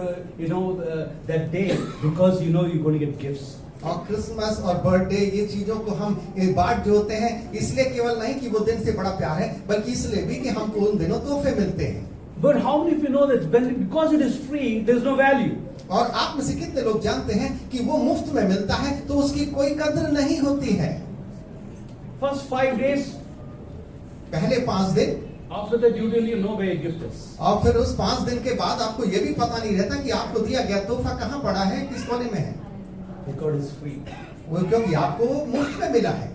that day, because you know you're going to get gifts. और क्रिसमस और बर्थडे ये चीजों को हम बाट जोड़ते हैं इसलिए केवल नहीं कि वो दिन से बड़ा प्यार है बल्कि इसलिए भी कि हमको उन दिनों तोहफे मिलते हैं। But how many of you know that because it is free, there's no value? और आप में से कितने लोग जानते हैं कि वो मुफ्त में मिलता है तो उसकी कोई कदर नहीं होती है? First 5 days, पहले 5 दिन, after that you don't even know where your gift is. और फिर उस 5 दिन के बाद आपको ये भी पता नहीं रहता कि आपको दिया गया तोहफा कहाँ पड़ा है, किस कोने में है। Because it's free. वो क्योंकि आपको वो मुफ्त में मिला है।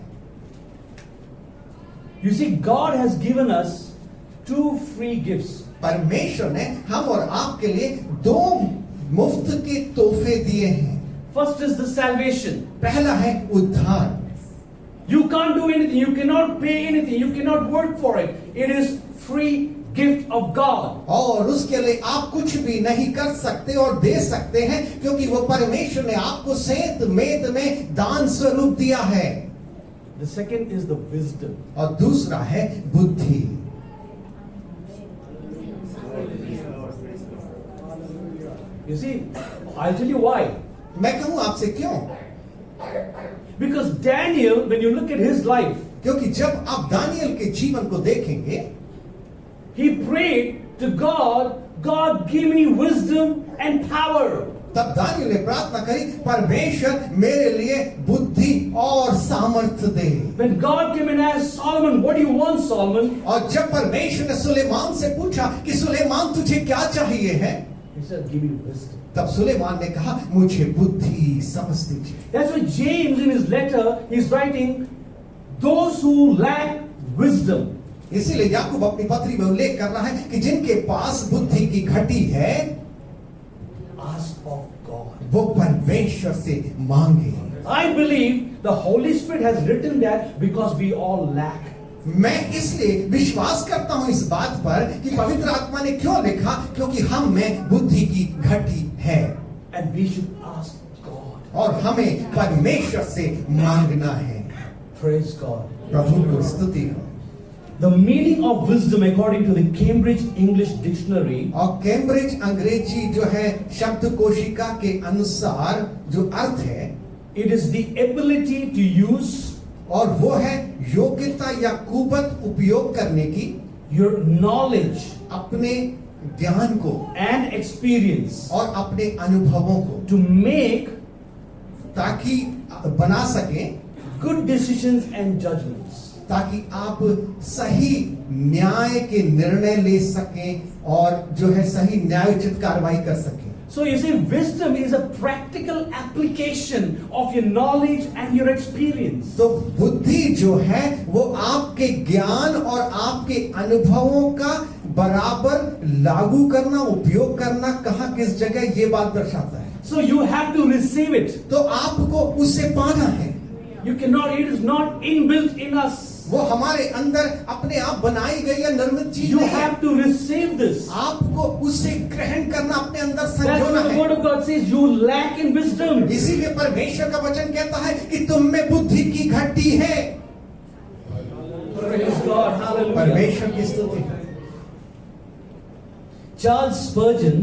You see, God has given us 2 free gifts. परमेश्वर ने हम और आपके लिए 2 मुफ्त के तोहफे दिए हैं। First is the salvation. पहला है उद्धार। You can't do anything. You cannot pay anything. You cannot work for it. It is free gift of God. और उसके लिए आप कुछ भी नहीं कर सकते और दे सकते हैं क्योंकि वो परमेश्वर ने आपको सेंत मेद में दान स्वरूप दिया है। The second is the wisdom. और दूसरा है बुद्धि। You see, I'll tell you why. मैं कहूं आपसे क्यों? Because Daniel, when you look at his life, क्योंकि जब आप दानियल के जीवन को देखेंगे, he prayed to God, God give me wisdom and power. तब दानियल ने प्रार्थना करी, परमेश्वर मेरे लिए बुद्धि और सामर्थ्य दे। When God came and asked Solomon, what do you want, Solomon? और जब परमेश्वर ने सुलेमान से पूछा कि सुलेमान तुझे क्या चाहिए है, He said, give me wisdom. तब सुलेमान ने कहा मुझे बुद्धि समझ दीजिए। That's why James in his letter, he's writing, those who lack wisdom. इसीलिए याकूब अपनी पत्री में उल्लेख कर रहा है कि जिनके पास बुद्धि की घटी है, Ask of God. वो परमेश्वर से मांगे। I believe the Holy Spirit has written that because we all lack. मैं इसलिए विश्वास करता हूं इस बात पर कि पवित्र आत्मा ने क्यों लिखा, क्योंकि हम में बुद्धि की घटी है। And we should ask God. और हमें परमेश्वर से मांगना है। Praise God. प्रभु को स्तुति हो। The meaning of wisdom according to the Cambridge English Dictionary और कैम्ब्रिज अंग्रेजी जो है शब्द कोशिका के अनुसार जो अर्थ है, it is the ability to use और वो है योग्यता या कुवत उपयोग करने की, your knowledge अपने ज्ञान को and experience और अपने अनुभवों को, to make ताकि बना सकें, good decisions and judgments. ताकि आप सही न्याय के निर्णय ले सकें और जो है सही न्यायोचित कार्रवाई कर सकें। So you see, wisdom is a practical application of your knowledge and your experience. तो बुद्धि जो है वो आपके ज्ञान और आपके अनुभवों का बराबर लागू करना, उपयोग करना कहाँ किस जगह ये बात दर्शाता है। So you have to receive it. तो आपको उससे पाना है। You cannot, it is not inbuilt in us. वो हमारे अंदर अपने आप बनाई गई या निर्मित चीज You नहीं है। have to receive this. आपको उससे ग्रहण करना, अपने अंदर That's संजोना what the है। word of God says. You lack in wisdom. इसीलिए परमेश्वर का वचन कहता है कि तुम में बुद्धि की घटी है। परमेश्वर की स्तुति। Charles Spurgeon,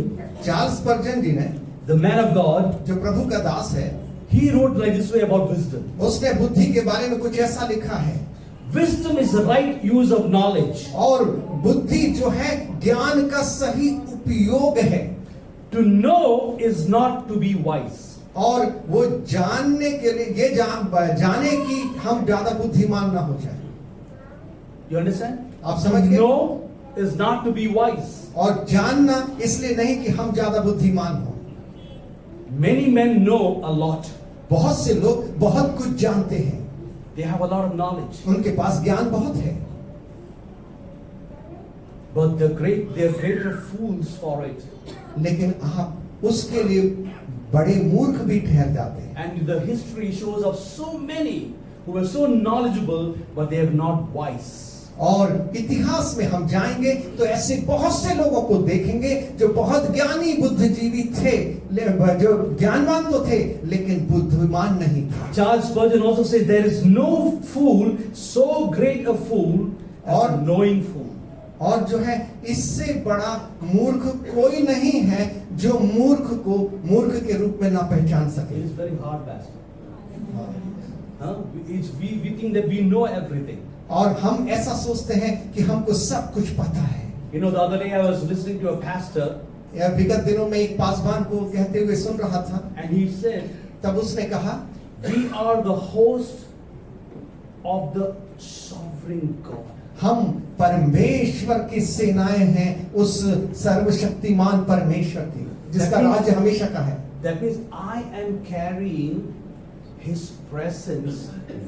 चार्ल्स स्पर्जन जी ने, the man of God, जो प्रभु का दास है, he wrote like this way about wisdom. उसने बुद्धि के बारे में कुछ ऐसा लिखा है। Wisdom is the right use of knowledge. और बुद्धि जो है ज्ञान का सही उपयोग है। To know is not to be wise. और वो जानने के लिए ये जाने कि हम ज्यादा बुद्धिमान ना हो जाए। You understand? आप समझ गए? Know is not to be wise. और जानना इसलिए नहीं कि हम ज्यादा बुद्धिमान हो। Many men know a lot. बहुत से लोग बहुत कुछ जानते हैं, They have a lot of knowledge. उनके पास ज्ञान बहुत है, But they're greater fools for it. लेकिन आप उसके लिए बड़े मूर्ख भी ठहर जाते हैं। And the history shows of so many who were so knowledgeable, but they are not wise. और इतिहास में हम जाएंगे तो ऐसे बहुत से लोगों को देखेंगे जो बहुत ज्ञानी बुद्धिजीवी थे, जो ज्ञानवान तो थे लेकिन बुद्धिमान नहीं था। Charles Spurgeon also says there is no fool so great a fool as a knowing fool. और जो है इससे बड़ा मूर्ख कोई नहीं है जो मूर्ख को मूर्ख के रूप में ना पहचान सके। It is very hard, Pastor. We think that we know everything. और हम ऐसा सोचते हैं कि हमको सब कुछ पता है। You know, the other day I was listening to a pastor, या विगत दिनों में एक पासवान को कहते हुए सुन रहा था, and he said, तब उसने कहा, "We are the host of the sovereign God." हम परमेश्वर की सेनाएं हैं, उस सर्वशक्तिमान परमेश्वर की, जिसका राज्य हमेशा का है। That means I am carrying His presence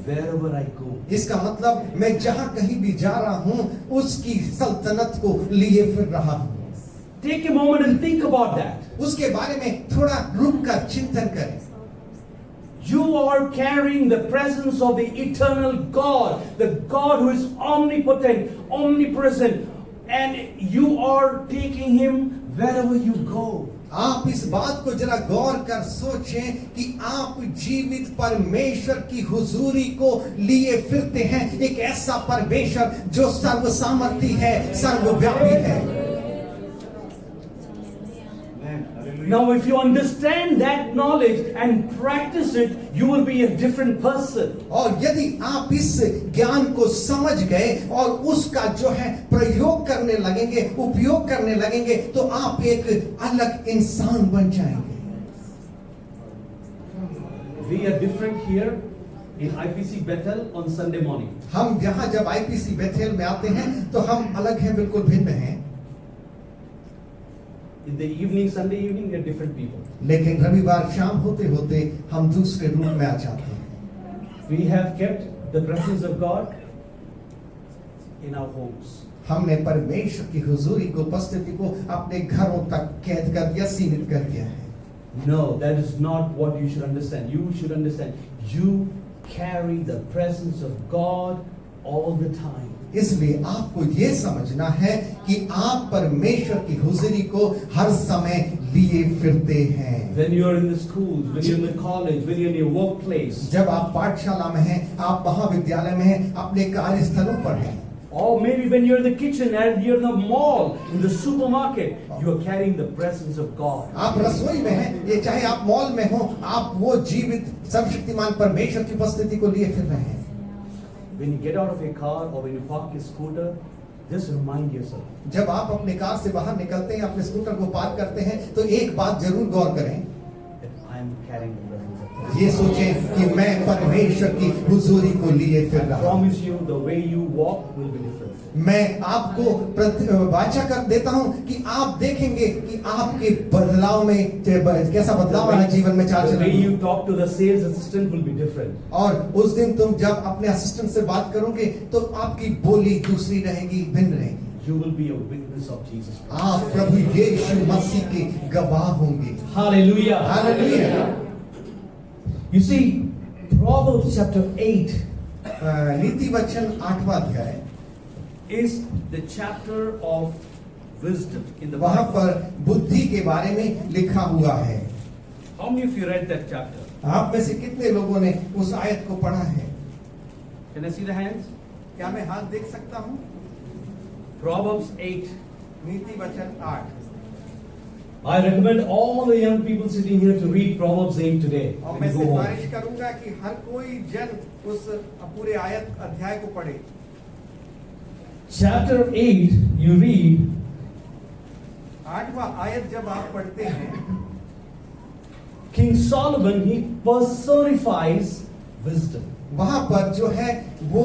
wherever I go. इसका मतलब मैं जहां कहीं भी जा रहा हूं उसकी सल्तनत को लिए फिर रहा हूं। Take a moment and think about that. उसके बारे में थोड़ा रुक कर चिंतन करें। You are carrying the presence of the eternal God, the God who is omnipotent, omnipresent, and you are taking Him wherever you go. आप इस बात को जरा गौर कर सोचें कि आप जीवित परमेश्वर की हुजूरी को लिए फिरते हैं, एक ऐसा परमेश्वर जो सर्वसामर्थी है, सर्वव्यापी है। Now, if you understand that knowledge and practice it, you will be a different person. और यदि आप इस ज्ञान को समझ गए और उसका जो है प्रयोग करने लगेंगे, उपयोग करने लगेंगे, तो आप एक अलग इंसान बन जाएंगे। We are different here in IPC Bethel on Sunday morning. हम यहाँ जब IPC बेथेल में आते हैं तो हम अलग हैं, बिल्कुल भिन्न हैं। In the evening, Sunday evening, we are different people. लेकिन रविवार शाम होते होते हम दूसरे रूप में आ जाते हैं। We have kept the presence of God in our homes. हमने परमेश्वर की हुजूरी को, उपस्थिति को अपने घरों तक कैद कर दिया, सीमित कर दिया है। No, that is not what you should understand. You should understand. You carry the presence of God all the time. इसलिए आपको ये समझना है कि आप परमेश्वर की हुजूरी को हर समय लिए फिरते हैं। When you are in the schools, when you are in the college, when you are in your workplace, जब आप पाठशाला में हैं, आप महाविद्यालय में हैं, अपने कार्यस्थलों पर हैं, or maybe when you are in the kitchen and you are in the mall, in the supermarket, you are carrying the presence of God. आप रसोई में हैं, ये चाहे आप मॉल में हो, आप वो जीवित सर्वशक्तिमान परमेश्वर की उपस्थिति को लिए फिर रहे हैं। When you get out of your car or when you park your scooter, just remind yourself. जब आप अपने कार से बाहर निकलते हैं, अपने स्कूटर को पार्क करते हैं, तो एक बात जरूर गौर करें, That I am carrying the presence of God. ये सोचें कि मैं परमेश्वर की हुजूरी को लिए फिर I रहा हूं। promise you, the way you walk will be different. मैं आपको वाचा कर देता हूं कि आप देखेंगे कि आपके बदलाव में कैसा बदलाव आया जीवन में चाल The way चलन। you talk to the sales assistant will be different. और उस दिन तुम जब अपने असिस्टेंट से बात करोगे तो आपकी बोली दूसरी रहेगी, भिन्न रहेगी। You will be a witness of Jesus Christ. आप प्रभु यीशु मसीह के गवाह होंगे। Hallelujah. Hallelujah. You see, Proverbs chapter 8 नीति वचन 8वां अध्याय is the chapter of wisdom in the वहां Bible. पर बुद्धि के बारे में लिखा हुआ है। How many of you read that chapter? आप में से कितने लोगों ने उस आयत को पढ़ा है? Can I see the hands? क्या मैं हाथ देख सकता हूँ? Proverbs 8. नीति वचन 8। I recommend all the young people sitting here to read Proverbs 8 today. और when मैं you go home. सिफारिश करूंगा कि हर कोई जन उस पूरे आयत अध्याय को पढ़े। Chapter 8, you read, 8वां आयत जब आप पढ़ते हैं, King Solomon, he personifies wisdom. वहां पर जो है वो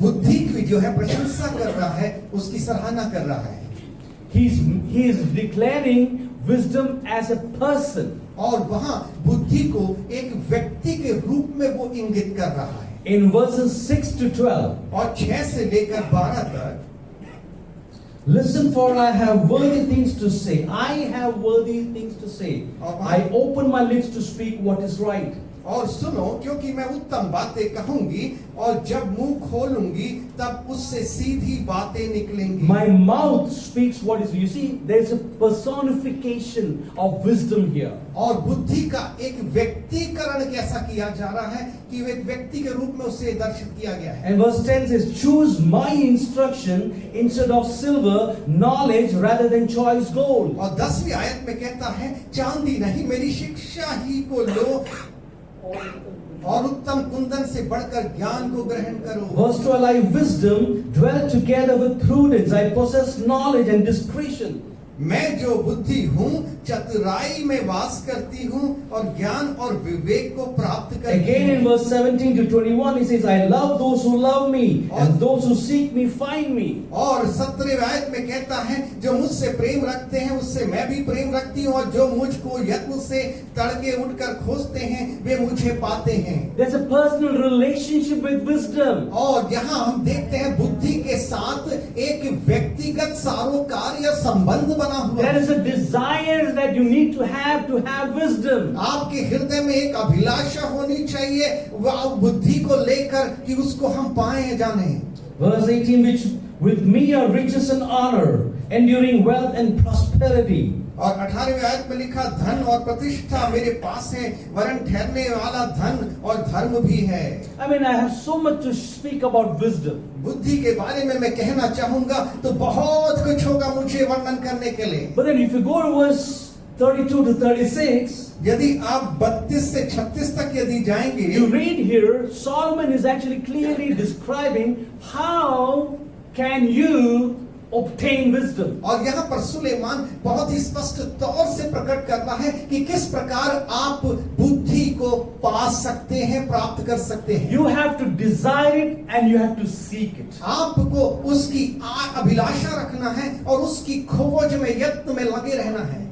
बुद्धि की जो है प्रशंसा कर रहा है, उसकी सराहना कर रहा है। He is declaring wisdom as a person. और वहां बुद्धि को एक व्यक्ति के रूप में वो इंगित कर रहा है। In verses 6 to 12, और 6 से लेकर 12 तक, listen, for I have worthy things to say. I have worthy things to say. I open my lips to speak what is right. और सुनो, क्योंकि मैं उत्तम बातें कहूंगी और जब मुंह खोलूंगी तब उससे सीधी बातें निकलेंगी। My mouth speaks what is. You see, there is a personification of wisdom here. और बुद्धि का एक व्यक्तिकरण कैसा किया जा रहा है कि एक व्यक्ति के रूप में उसे दर्शित किया गया है। And verse 10 says, choose my instruction instead of silver, knowledge rather than choice gold. और 10वीं आयत में कहता है, चांदी नहीं मेरी शिक्षा ही को लो और उत्तम कुंदन से बढ़कर ज्ञान को ग्रहण करो। Verse 12, I wisdom dwell together with prudence. I possess knowledge and discretion. मैं जो बुद्धि हूँ चतुराई में वास करती हूँ और ज्ञान और विवेक को प्राप्त करती Again in हूँ। verse 17 to 21, he says, I love those who love me, and those who seek me find me. और 17वें आयत में कहता है, जो मुझसे प्रेम रखते हैं उससे मैं भी प्रेम रखती हूँ, और जो मुझको यत्न से तड़के उठकर खोजते हैं वे मुझे पाते हैं। There's a personal relationship with wisdom. और यहाँ हम देखते हैं बुद्धि के साथ एक व्यक्तिगत सारोकार या संबंध बना हुआ There है। is a desire that you need to have wisdom. आपके हृदय में एक अभिलाषा होनी चाहिए वह बुद्धि को लेकर कि उसको हम पाए जाने। Verse 18, which with me are riches and honor, enduring wealth and prosperity. और 18वें आयत में लिखा, धन और प्रतिष्ठा मेरे पास है, वरन ठहरने वाला धन और धर्म भी है। I mean, I have so much to speak about wisdom. बुद्धि के बारे में मैं कहना चाहूंगा तो बहुत कुछ होगा मुझे वर्णन करने के लिए। But then if you go to verse 32 to 36, यदि आप 32 से 36 तक यदि जाएंगे, you read here, Solomon is actually clearly describing how can you obtain wisdom. और यहाँ पर सुलेमान बहुत ही स्पष्ट तौर से प्रकट कर रहा है कि किस प्रकार आप बुद्धि को पा सकते हैं, प्राप्त कर सकते हैं। You have to desire it and you have to seek it. आपको उसकी अभिलाषा रखना है और उसकी खोज में, यत्न में लगे रहना है।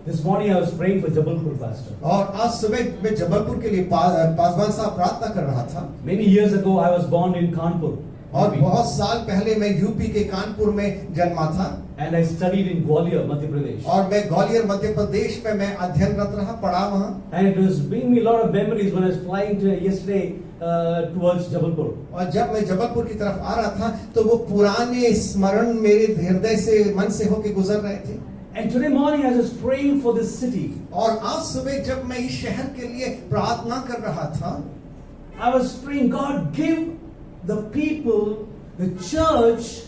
This morning I was praying for Jabalpur pastor. और आज सुबह मैं जबलपुर के लिए पासवान साहब प्रार्थना कर रहा था। Many years ago I was born in Kanpur. और बहुत साल पहले मैं यूपी के कानपुर में जन्मा था। And I studied in Gwalior, Madhya Pradesh. और मैं ग्वालियर मध्य प्रदेश में मैं अध्ययनरत रहा, पढ़ा वहाँ। And it was bringing me a lot of memories when I was flying yesterday towards Jabalpur. और जब मैं जबलपुर की तरफ आ रहा था तो वो पुराने स्मरण मेरे हृदय से, मन से होके गुजर रहे थे। And today morning I was praying for this city. और आज सुबह जब मैं इस शहर के लिए प्रार्थना कर रहा था, I was praying, God, give the people, the church,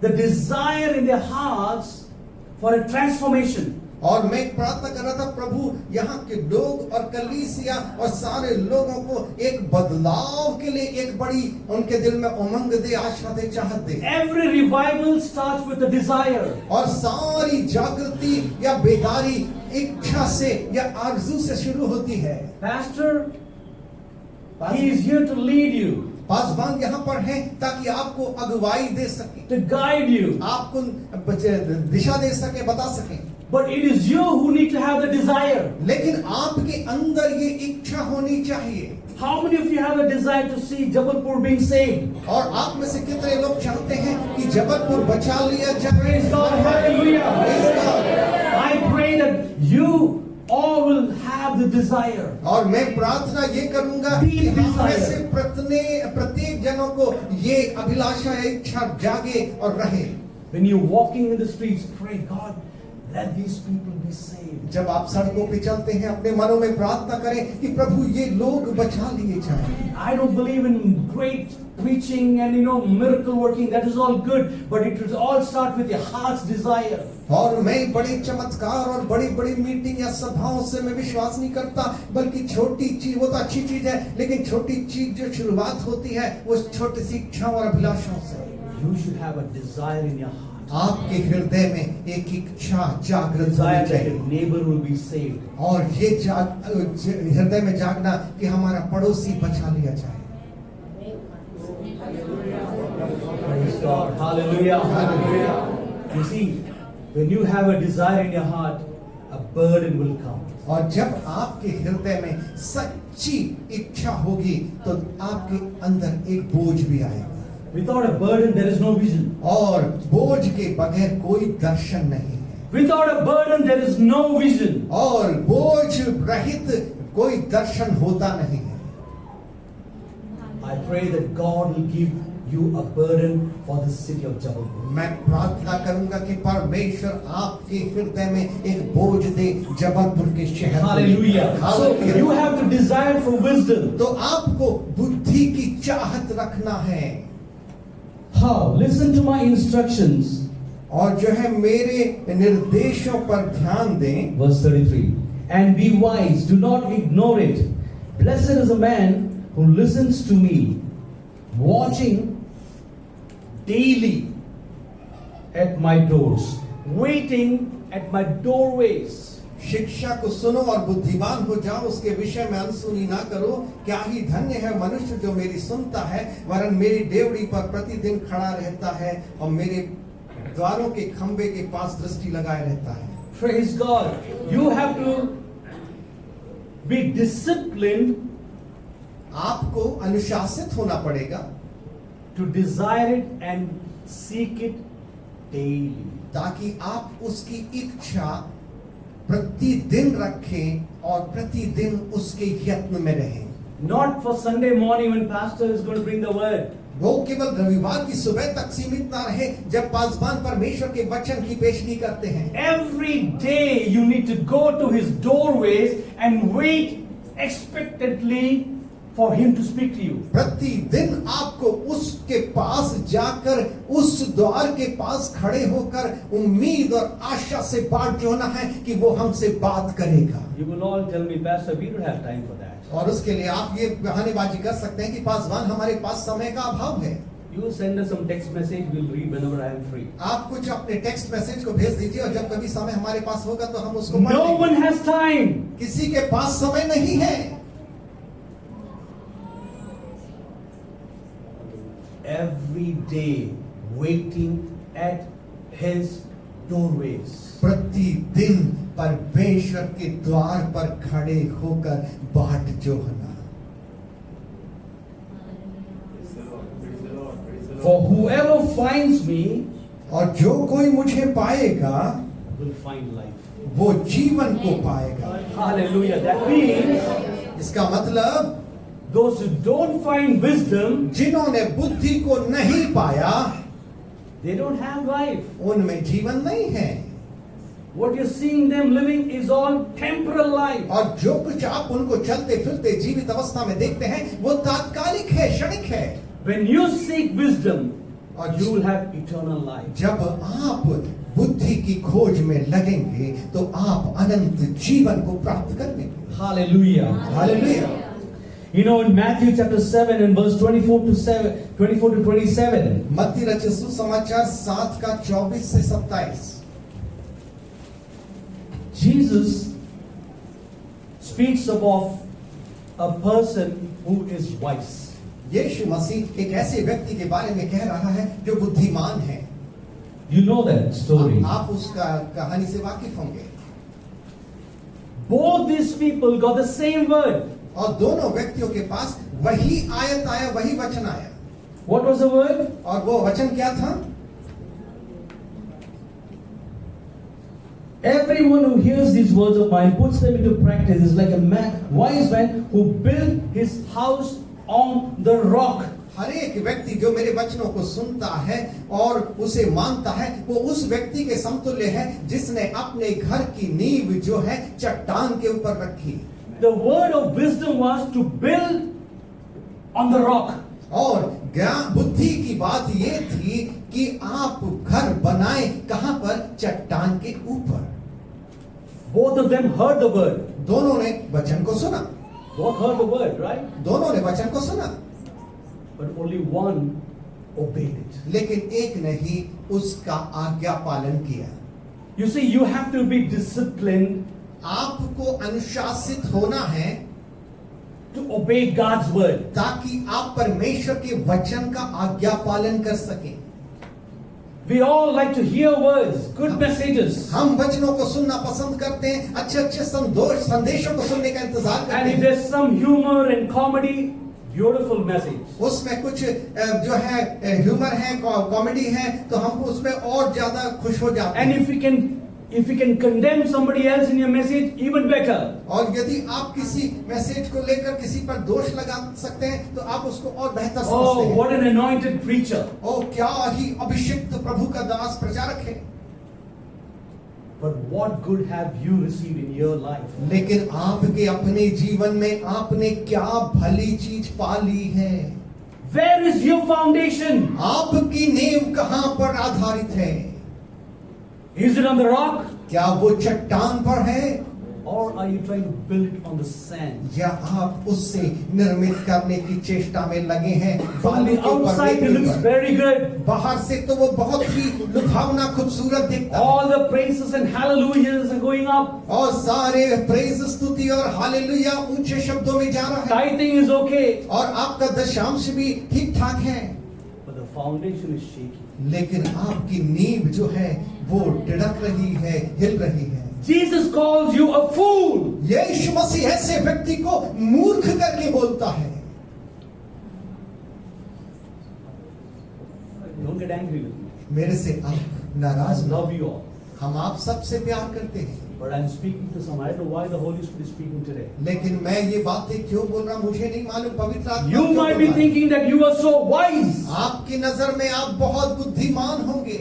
the desire in their hearts for a transformation. और मैं प्रार्थना कर रहा था, प्रभु यहाँ के लोग और कलीसिया और सारे लोगों को एक बदलाव के लिए एक बड़ी उनके दिल में उमंग दे, आशा दे, चाहत दे। Every revival starts with a desire. और सारी जागृति या बेदारी इच्छा से या आरज़ू से शुरू होती है। Pastor, he is here to lead you, Paswan यहाँ पर है ताकि आपको अगुवाई दे सके, to guide you. आपको दिशा दे सके, बता सके। But it is you who need to have the desire. लेकिन आपके अंदर ये इच्छा होनी चाहिए। How many of you have a desire to see Jabalpur being saved? और आप में से कितने लोग चाहते हैं कि जबलपुर बचा लिया जाए? Praise God, hallelujah. Praise God. I pray that you all will have the desire. और मैं प्रार्थना ये करूंगा कि हम में से प्रत्येक जनों को ये अभिलाषा, इच्छा जागे और रहे। When you're walking in the streets, pray, God, let these people be saved. जब आप सड़कों पे चलते हैं अपने मनों में प्रार्थना करें कि प्रभु ये लोग बचा लिए जाएं। I don't believe in great preaching and miracle working. That is all good, but it will all start with your heart's desire. और मैं बड़े चमत्कार और बड़ी बड़ी मीटिंग या सभाओं से मैं विश्वास नहीं करता, बल्कि छोटी चीज वो तो अच्छी चीज है, लेकिन छोटी चीज जो शुरुआत होती है वो छोटी सी इच्छाओं और अभिलाषाओं से। You should have a desire in your heart. आपके हृदय में एक इच्छा जागृत Desire होनी that चाहिए your neighbor will be saved. और ये हृदय में जागना कि हमारा पड़ोसी बचा लिया जाए। Praise God. Hallelujah. Hallelujah. You see, when you have a desire in your heart, a burden will come. और जब आपके हृदय में सच्ची इच्छा होगी तो आपके अंदर एक बोझ भी आएगा। Without a burden, there is no vision. और बोझ के बगैर कोई दर्शन नहीं है। Without a burden, there is no vision. और बोझ रहित कोई दर्शन होता नहीं है। I pray that God will give you a burden for the city of Jabalpur. मैं प्रार्थना करूंगा कि परमेश्वर आपके हृदय में एक बोझ दे जबलपुर के शहर को। Hallelujah. So Hallelujah. you have to desire for wisdom. तो आपको बुद्धि की चाहत रखना है। How? Listen to my instructions. और जो है मेरे निर्देशों पर ध्यान दें। Verse 33. And be wise, do not ignore it. Blessed is a man who listens to me, watching daily at my doors, waiting at my doorways. शिक्षा को सुनो और बुद्धिमान हो जाओ, उसके विषय में अनसुनी ना करो। क्या ही धन्य है मनुष्य जो मेरी सुनता है, वरन मेरी डेवड़ी पर प्रतिदिन खड़ा रहता है और मेरे द्वारों के खंबे के पास दृष्टि लगाए रहता है। Praise God. You have to be disciplined आपको अनुशासित होना पड़ेगा to desire it and seek it daily. ताकि आप उसकी इच्छा प्रतिदिन रखें और प्रतिदिन उसके यत्न में रहें। Not for Sunday morning when pastor is going to bring the word. वो केवल रविवार की सुबह तक सीमित ना रहे जब पासवान परमेश्वर के वचन की पेशनी करते हैं। Every day you need to go to his doorways and wait expectantly for him to speak to you. प्रतिदिन आपको उसके पास जाकर उस द्वार के पास खड़े होकर उम्मीद और आशा से बात जोड़ना है कि वो हमसे बात करेगा। You will all tell me, Pastor, we don't have time for that. और उसके लिए आप ये बहानेबाजी कर सकते हैं कि पासवान हमारे पास समय का अभाव है। You send us some text message, we'll read whenever I am free. आप कुछ अपने टेक्स्ट मैसेज को भेज दीजिए और जब कभी समय हमारे पास होगा तो हम उसको पढ़ No लेंगे। one has time. किसी के पास समय नहीं है। Every day waiting at his doorways. प्रतिदिन परमेश्वर के द्वार पर खड़े होकर बाट जोहना। For whoever finds me और जो कोई मुझे पाएगा will find life. वो जीवन को पाएगा। Hallelujah. That means इसका मतलब those who don't find wisdom, जिन्होंने बुद्धि को नहीं पाया they don't have life. उनमें जीवन नहीं है। What you're seeing them living is all temporal life. और जो कुछ आप उनको चलते फिरते जीवित अवस्था में देखते हैं वो तात्कालिक है, क्षणिक है। When you seek wisdom, और you will have eternal life. जब आप बुद्धि की खोज में लगेंगे तो आप अनंत जीवन को प्राप्त कर लेंगे। Hallelujah. Hallelujah. You know, in Matthew chapter 7 and verse 24 to 27, मत्ती रचित सुसमाचार 7 का 24 से 27 Jesus speaks of a person who is wise. यीशु मसीह एक ऐसे व्यक्ति के बारे में कह रहा है जो बुद्धिमान है। You know that story. आप उसका कहानी से वाकिफ होंगे। Both these people got the same word. और दोनों व्यक्तियों के पास वही आयत आया, वही वचन आया। What was the word? और वो वचन क्या था? Everyone who hears these words of mine puts them into practice is like a wise man who built his house on the rock. हर एक व्यक्ति जो मेरे वचनों को सुनता है और उसे मानता है, वो उस व्यक्ति के समतुल्य है जिसने अपने घर की नींव जो है चट्टान के ऊपर रखी। The word of wisdom was to build on the rock. और ज्ञान बुद्धि की बात ये थी कि आप घर बनाएं कहां पर? चट्टान के ऊपर। Both of them heard the word. दोनों ने वचन को सुना, Both heard the word, right? दोनों ने वचन को सुना, But only one obeyed it. लेकिन एक ने ही उसका आज्ञा पालन किया। You see, you have to be disciplined आपको अनुशासित होना है to obey God's word. ताकि आप परमेश्वर के वचन का आज्ञा पालन कर सकें। We all like to hear words, good messages. हम वचनों को सुनना पसंद करते हैं, अच्छे अच्छे संदेशों को सुनने का इंतजार करते And if हैं। there's some humor and comedy, beautiful message. उसमें कुछ जो है ह्यूमर है, कॉमेडी है, तो हम उसमें और ज्यादा खुश हो जाते And हैं। if you can condemn somebody else in your message, even better. और यदि आप किसी मैसेज को लेकर किसी पर दोष लगा सकते हैं तो आप उसको और बेहतर समझते Oh, हैं। what an anointed preacher. ओ क्या ही अभिषिक्त प्रभु का दास प्रचारक है। But what good have you received in your life? लेकिन आपके अपने जीवन में आपने क्या भली चीज पाली है? Where is your foundation? आपकी नींव कहां पर आधारित है? Is it on the rock? क्या वो चट्टान पर है Or are you trying to build it on the sand? या आप उससे निर्मित करने की चेष्टा में लगे हैं? From the outside it looks very good. बाहर से तो वो बहुत ही लुभावना खूबसूरत दिखता है All the praises and hallelujahs are going up. और सारे प्रेज स्तुति और हालेलुया ऊंचे शब्दों में जा रहा है Tithing is okay. और आपका दशांश भी ठीक ठाक है, But the foundation is shaky. लेकिन आपकी नींव जो है वो टिड़क रही है, हिल रही है। Jesus calls you a fool. यीशु मसीह ऐसे व्यक्ति को मूर्ख करके बोलता है। Don't get angry with me. मेरे से आप नाराज I ना love you all. हम आप सबसे प्यार करते हैं, But I'm speaking to some. I don't know why the Holy Spirit is speaking today. लेकिन मैं ये बातें क्यों बोल रहा हूं मुझे नहीं मालूम। पवित्र आत्मा You क्यों might बोल be रहा है। thinking that you are so wise. आपकी नजर में आप बहुत बुद्धिमान होंगे,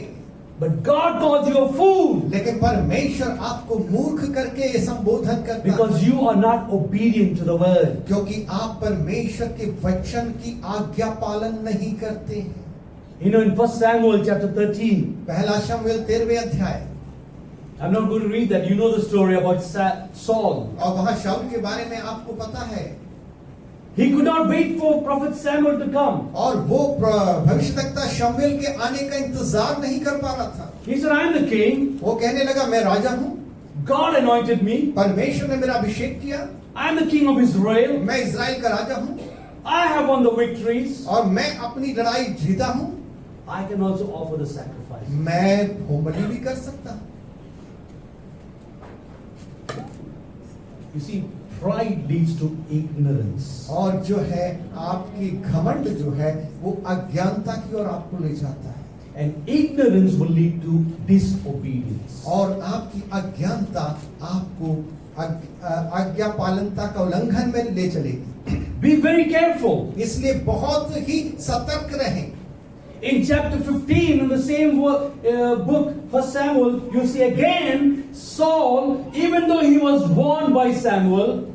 But God calls you a fool. लेकिन परमेश्वर आपको मूर्ख करके संबोधन करता है, Because you are not obedient to the word. क्योंकि आप परमेश्वर के वचन की आज्ञा पालन नहीं करते हैं। You know, in 1 Samuel chapter 13, पहला शमूएल 13वें अध्याय, I'm not going to read that. You know the story about Saul. और वहां शाऊल के बारे में आपको पता है। He could not wait for prophet Samuel to come. और वो भविष्यद्वक्ता शमूएल के आने का इंतजार नहीं कर पा रहा था। He said, I am the king. वो कहने लगा मैं राजा हूँ, God anointed me. परमेश्वर ने मेरा अभिषेक किया, I am the king of Israel. मैं इजराइल का राजा हूँ I have won the victories. और मैं अपनी लड़ाई जीता हूँ, I can also offer the sacrifice. मैं होमबलि भी कर सकता हूँ। You see, pride leads to ignorance. और जो है आपकी घमंड जो है वो अज्ञानता की ओर आपको ले जाता है, And ignorance will lead to disobedience. और आपकी अज्ञानता आपको आज्ञा पालनता का उल्लंघन में ले चलेगी। Be very careful. इसलिए बहुत ही सतर्क रहें। In chapter 15, in the same book, 1 Samuel, you see again Saul, even though he was warned by Samuel,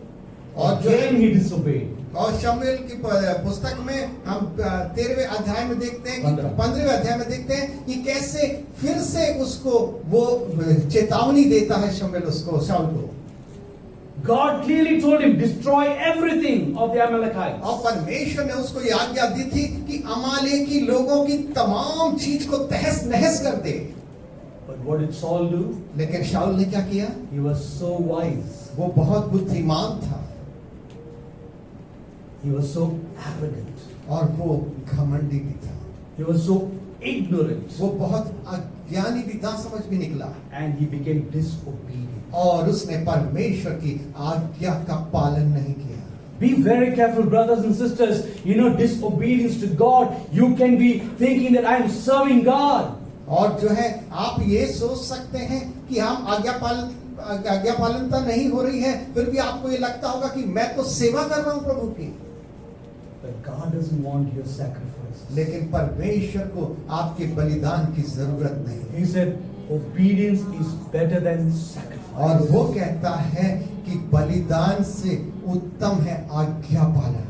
again he disobeyed. और शमूएल की पुस्तक में हम 13वें अध्याय में देखते हैं, 15वें अध्याय में देखते हैं कि कैसे फिर से उसको वो चेतावनी देता है शमूएल उसको, शाऊल को। God clearly told him, destroy everything of the Amalekites. और परमेश्वर ने उसको ये आज्ञा दी थी कि अमालेकी लोगों की तमाम चीज को तहस नहस कर दे। But what did Saul do? लेकिन शाऊल ने क्या किया? He was so wise. वो बहुत बुद्धिमान था He was so arrogant. और वो घमंडी भी था, He was so ignorant. वो बहुत अज्ञानी भी था, समझ भी निकला, And he became disobedient. और उसने परमेश्वर की आज्ञा का पालन नहीं किया। Be very careful, brothers and sisters. You know, disobedience to God, you can be thinking that I am serving God. और जो है आप ये सोच सकते हैं कि हम आज्ञा पालनता नहीं हो रही है, फिर भी आपको ये लगता होगा कि मैं तो सेवा कर रहा हूं प्रभु की। But But God doesn't want your sacrifices. लेकिन परमेश्वर को आपके बलिदान की जरूरत नहीं है। He said, obedience is better than sacrifice. और वो कहता है कि बलिदान से उत्तम है आज्ञा पालन।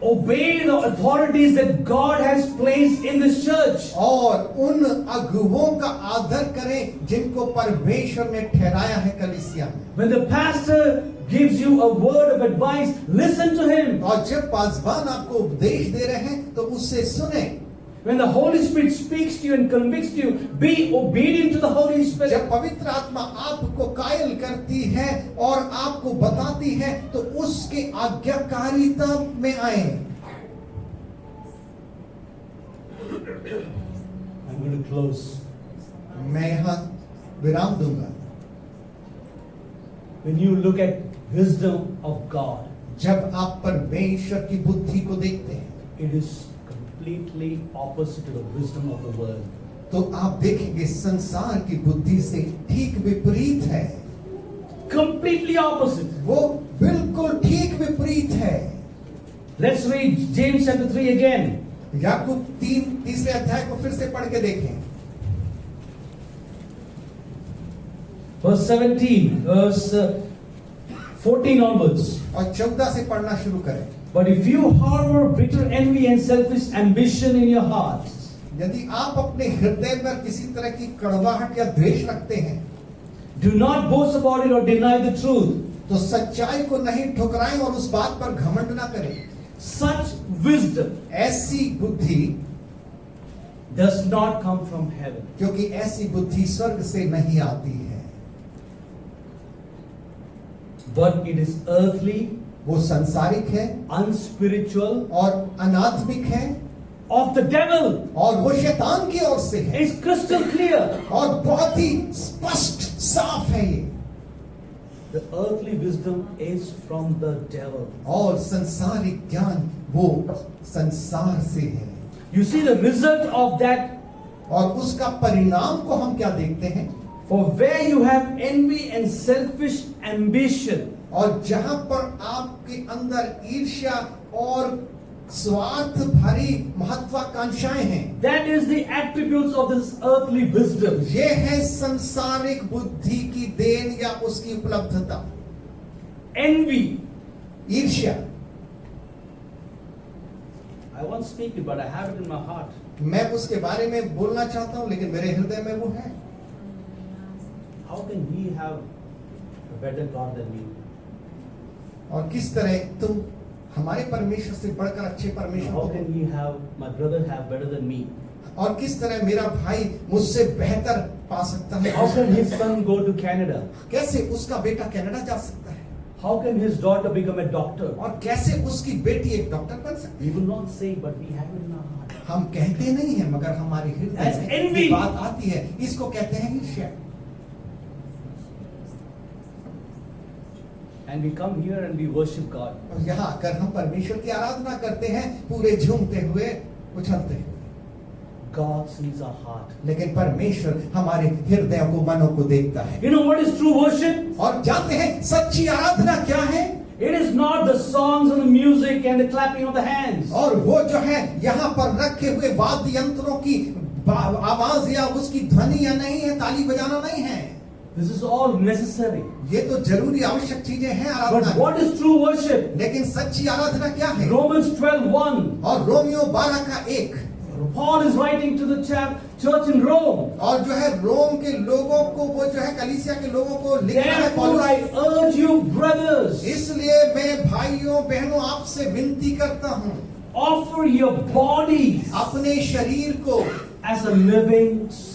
Obey the authorities that God has placed in this church. और उन अगुवों का आदर करें जिनको परमेश्वर ने ठहराया है कलीसिया में। When the pastor gives you a word of advice, listen to him. और जब पासवान आपको उपदेश दे रहे हैं तो उससे सुने। When the Holy Spirit speaks to you and convicts you, be obedient to the Holy Spirit. जब पवित्र आत्मा आपको कायल करती है और आपको बताती है तो उसके आज्ञाकारिता में आए। I'm going to close. मैं यहाँ विराम दूंगा। When you look at wisdom of God, जब आप परमेश्वर की बुद्धि को देखते हैं it is completely opposite to the wisdom of the world. तो आप देखेंगे संसार की बुद्धि से ठीक विपरीत है। Completely opposite. वो बिल्कुल ठीक विपरीत है। Let's read James chapter 3 again. याकूब 3 अध्याय को फिर से पढ़ के देखें। Verse 17, verse 14 onwards. और 14 से पढ़ना शुरू करें। But if you harbor bitter envy and selfish ambition in your hearts, यदि आप अपने हृदय में किसी तरह की कड़वाहट या द्वेष रखते हैं do not boast about it or deny the truth. तो सच्चाई को नहीं ठुकराएं और उस बात पर घमंड ना करें। Such wisdom ऐसी बुद्धि does not come from heaven. क्योंकि ऐसी बुद्धि स्वर्ग से नहीं आती है, But it is earthly, वो संसारिक है unspiritual, और अनात्मिक है of the devil. और वो शैतान की ओर से है It's crystal clear. और बहुत ही स्पष्ट साफ है ये। The earthly wisdom is from the devil. और संसारिक ज्ञान वो संसार से है। You see the result of that. और उसका परिणाम को हम क्या देखते हैं? For where you have envy and selfish ambition, और जहां पर आपके अंदर ईर्ष्या और स्वार्थ भरी महत्वाकांक्षाएं हैं, that is the attributes of this earthly wisdom. ये है संसारिक बुद्धि की देन या उसकी उपलब्धता। Envy. ईर्ष्या, I won't speak it, but I have it in my heart. मैं उसके बारे में बोलना चाहता हूं लेकिन मेरे हृदय में वो है। How can he have a better God than me? और किस तरह तुम हमारे परमेश्वर से बढ़कर अच्छे परमेश्वर How को, can he have, my brother have better than me? और किस तरह मेरा भाई मुझसे बेहतर पा सकता है? How can his son go to Canada? कैसे उसका बेटा कनाडा जा सकता है? How can his daughter become a doctor? और कैसे उसकी बेटी एक डॉक्टर बन सकती We will not say, but we have it in our heart. है? हम कहते नहीं हैं मगर हमारे हृदय That's में envy. ये बात आती है। इसको कहते हैं ईर्ष्या। And we come here and we worship God. और यहाँ आकर हम परमेश्वर की आराधना करते हैं पूरे झूमते हुए, उछलते हुए। God sees our heart. लेकिन परमेश्वर हमारे हृदयों को, मनों को देखता है। You know what is true worship? और जानते हैं सच्ची आराधना क्या है? It is not the songs and the music and the clapping of the hands. और वो जो है यहाँ पर रखे हुए वाद्य यंत्रों की आवाज या उसकी ध्वनि या नहीं है, ताली बजाना नहीं है। This is all necessary. ये तो जरूरी आवश्यक चीजें हैं But आराधना में। what is true worship? लेकिन सच्ची आराधना क्या है? Romans 12:1. और Romeo 12:1। Paul is writing to the church in Rome. और जो है रोम के लोगों को, वो जो है कलीसिया के लोगों को लिख रहा है Therefore पौलुस। I urge you, brothers, इसलिए मैं भाइयों बहनों आपसे विनती करता हूँ, offer your bodies अपने शरीर को as a living sacrifice.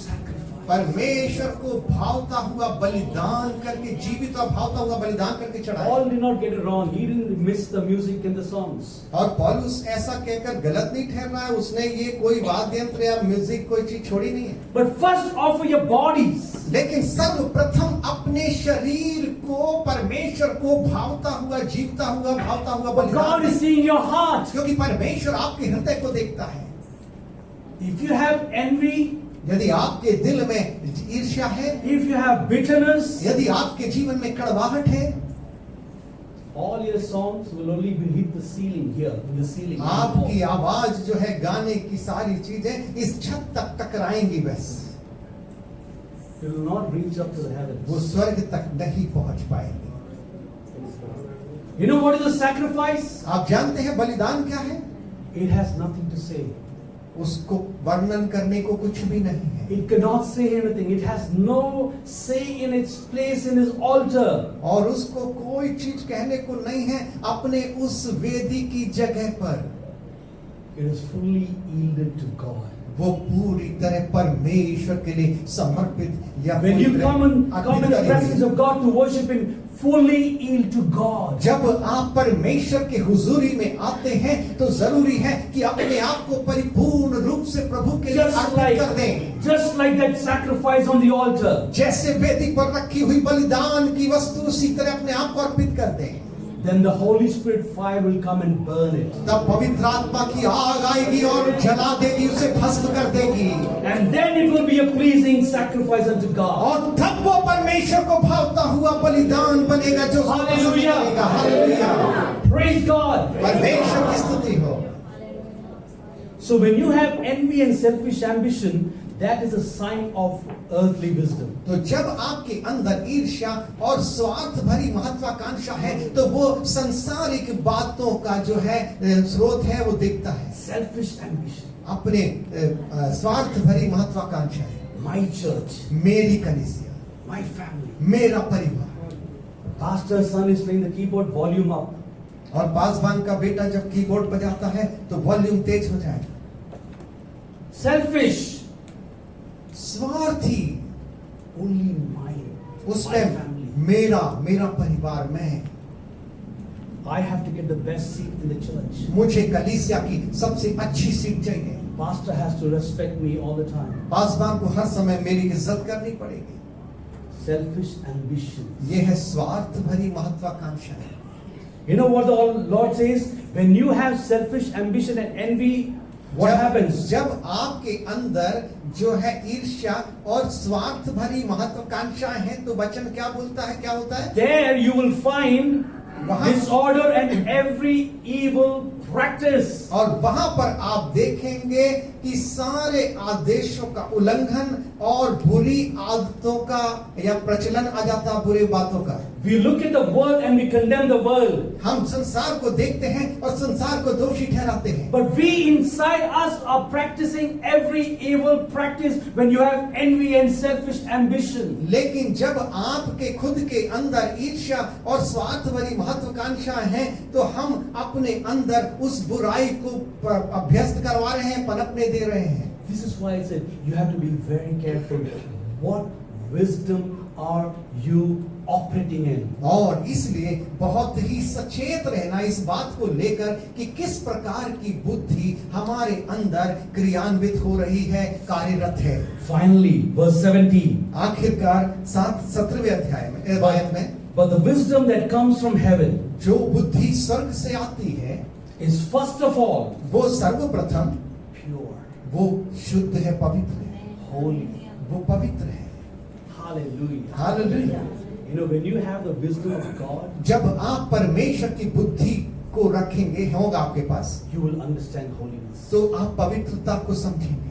परमेश्वर को भावता हुआ बलिदान करके, जीवित और भावता हुआ बलिदान करके चढ़ाएं। Paul did not get it wrong. He didn't miss the music and the songs. और पौलुस ऐसा कहकर गलत नहीं ठहरा है, उसने ये कोई वाद्य यंत्र या म्यूजिक कोई चीज छोड़ी नहीं है। But first offer your bodies. लेकिन सर्वप्रथम अपने शरीर को परमेश्वर को भावता हुआ, जीवता हुआ, भावता हुआ But God बलिदान, is seeing your heart. क्योंकि परमेश्वर आपके हृदय को देखता है। If you have envy, यदि आपके दिल में ईर्ष्या है, if you have bitterness, यदि आपके जीवन में कड़वाहट है, All your songs will only be hit the ceiling here, in the ceiling. आपकी आवाज जो है गाने की सारी चीजें इस छत तक टकराएंगी, बस It will not reach up to the heavens. वो स्वर्ग तक नहीं पहुंच पाएंगी। You know what is the sacrifice? आप जानते हैं बलिदान क्या है? It has nothing to say. उसको वर्णन करने को कुछ भी नहीं है। It cannot say anything. It has no say in its place in his altar. और उसको कोई चीज कहने को नहीं है अपने उस वेदी की जगह पर। It is fully yielded to God. वो पूरी तरह परमेश्वर के लिए समर्पित या When you come in the Arpit presence करेंगे। of God to worship Him, fully yield to God. जब आप परमेश्वर के हुजूरी में आते हैं तो जरूरी है कि अपने आप को परिपूर्ण रूप से प्रभु के लिए अर्पित कर दें। Just like that sacrifice on the altar. जैसे वेदी पर रखी हुई बलिदान की वस्तु उसी तरह अपने आप को अर्पित कर दें। Then the Holy Spirit fire will come and burn it. तब पवित्र आत्मा की आग आएगी और जला देगी, उसे भस्म कर देगी। And then it will be a pleasing sacrifice unto God. और तब वो परमेश्वर को भावता हुआ बलिदान बनेगा जो Hallelujah. हालेलुया। Praise God. परमेश्वर की स्तुति हो। So when you have envy and selfish ambition, that is a sign of earthly wisdom. तो जब आपके अंदर ईर्ष्या और स्वार्थ भरी महत्वाकांक्षा है तो वो सांसारिक बातों का जो है स्रोत है, वो दिखता है। Selfish ambition. अपने स्वार्थ भरी महत्वाकांक्षा है। My church, मेरी कलीसिया, my family. मेरा परिवार। Pastor's son is playing the keyboard, volume up. और पासवान का बेटा जब कीबोर्ड बजाता है तो वॉल्यूम तेज हो जाएगा। Selfish. स्वार्थी, Only mine. My उसमें family. मेरा परिवार, मैं। I have to get the best seat in the church. मुझे कलीसिया की सबसे अच्छी सीट चाहिए। Pastor has to respect me all the time. Paswan को हर समय मेरी इज्जत करनी पड़ेगी। Selfish ambition. ये है स्वार्थ भरी महत्वाकांक्षा है। You know what the Lord says? When you have selfish ambition and envy, what happens? जब आपके अंदर जो है ईर्ष्या और स्वार्थ भरी महत्वाकांक्षा है तो वचन क्या बोलता है, क्या होता है? There you will find वहाँ- disorder and every evil practice. और वहां पर आप देखेंगे कि सारे आदेशों का उल्लंघन और बुरी आदतों का या प्रचलन आ जाता, बुरी बातों का। We look at the world and we condemn the world. हम संसार को देखते हैं और संसार को दोषी ठहराते हैं। But we inside us are practicing every evil practice when you have envy and selfish ambition. लेकिन जब आपके खुद के अंदर ईर्ष्या और स्वार्थ भरी महत्वाकांक्षा है तो हम अपने अंदर उस बुराई को अभ्यस्त करवा रहे हैं, पनपने दे रहे हैं। This is why I said you have to be very careful. What wisdom are you operating in? और इसलिए बहुत ही सचेत रहना इस बात को लेकर कि किस प्रकार की बुद्धि हमारे अंदर क्रियान्वित हो रही है, कार्यरत है। Finally, verse 17. आखिरकार 17वें अध्याय में आयत में, But the wisdom that comes from heaven जो बुद्धि स्वर्ग से आती है is first of all वो सर्वप्रथम pure, वो शुद्ध है, पवित्र है, holy. वो पवित्र है। Hallelujah. Hallelujah. You know, when you have the wisdom of God, जब आप परमेश्वर की बुद्धि को रखेंगे, होगा आपके पास, you will understand holiness. तो आप पवित्रता को समझेंगे।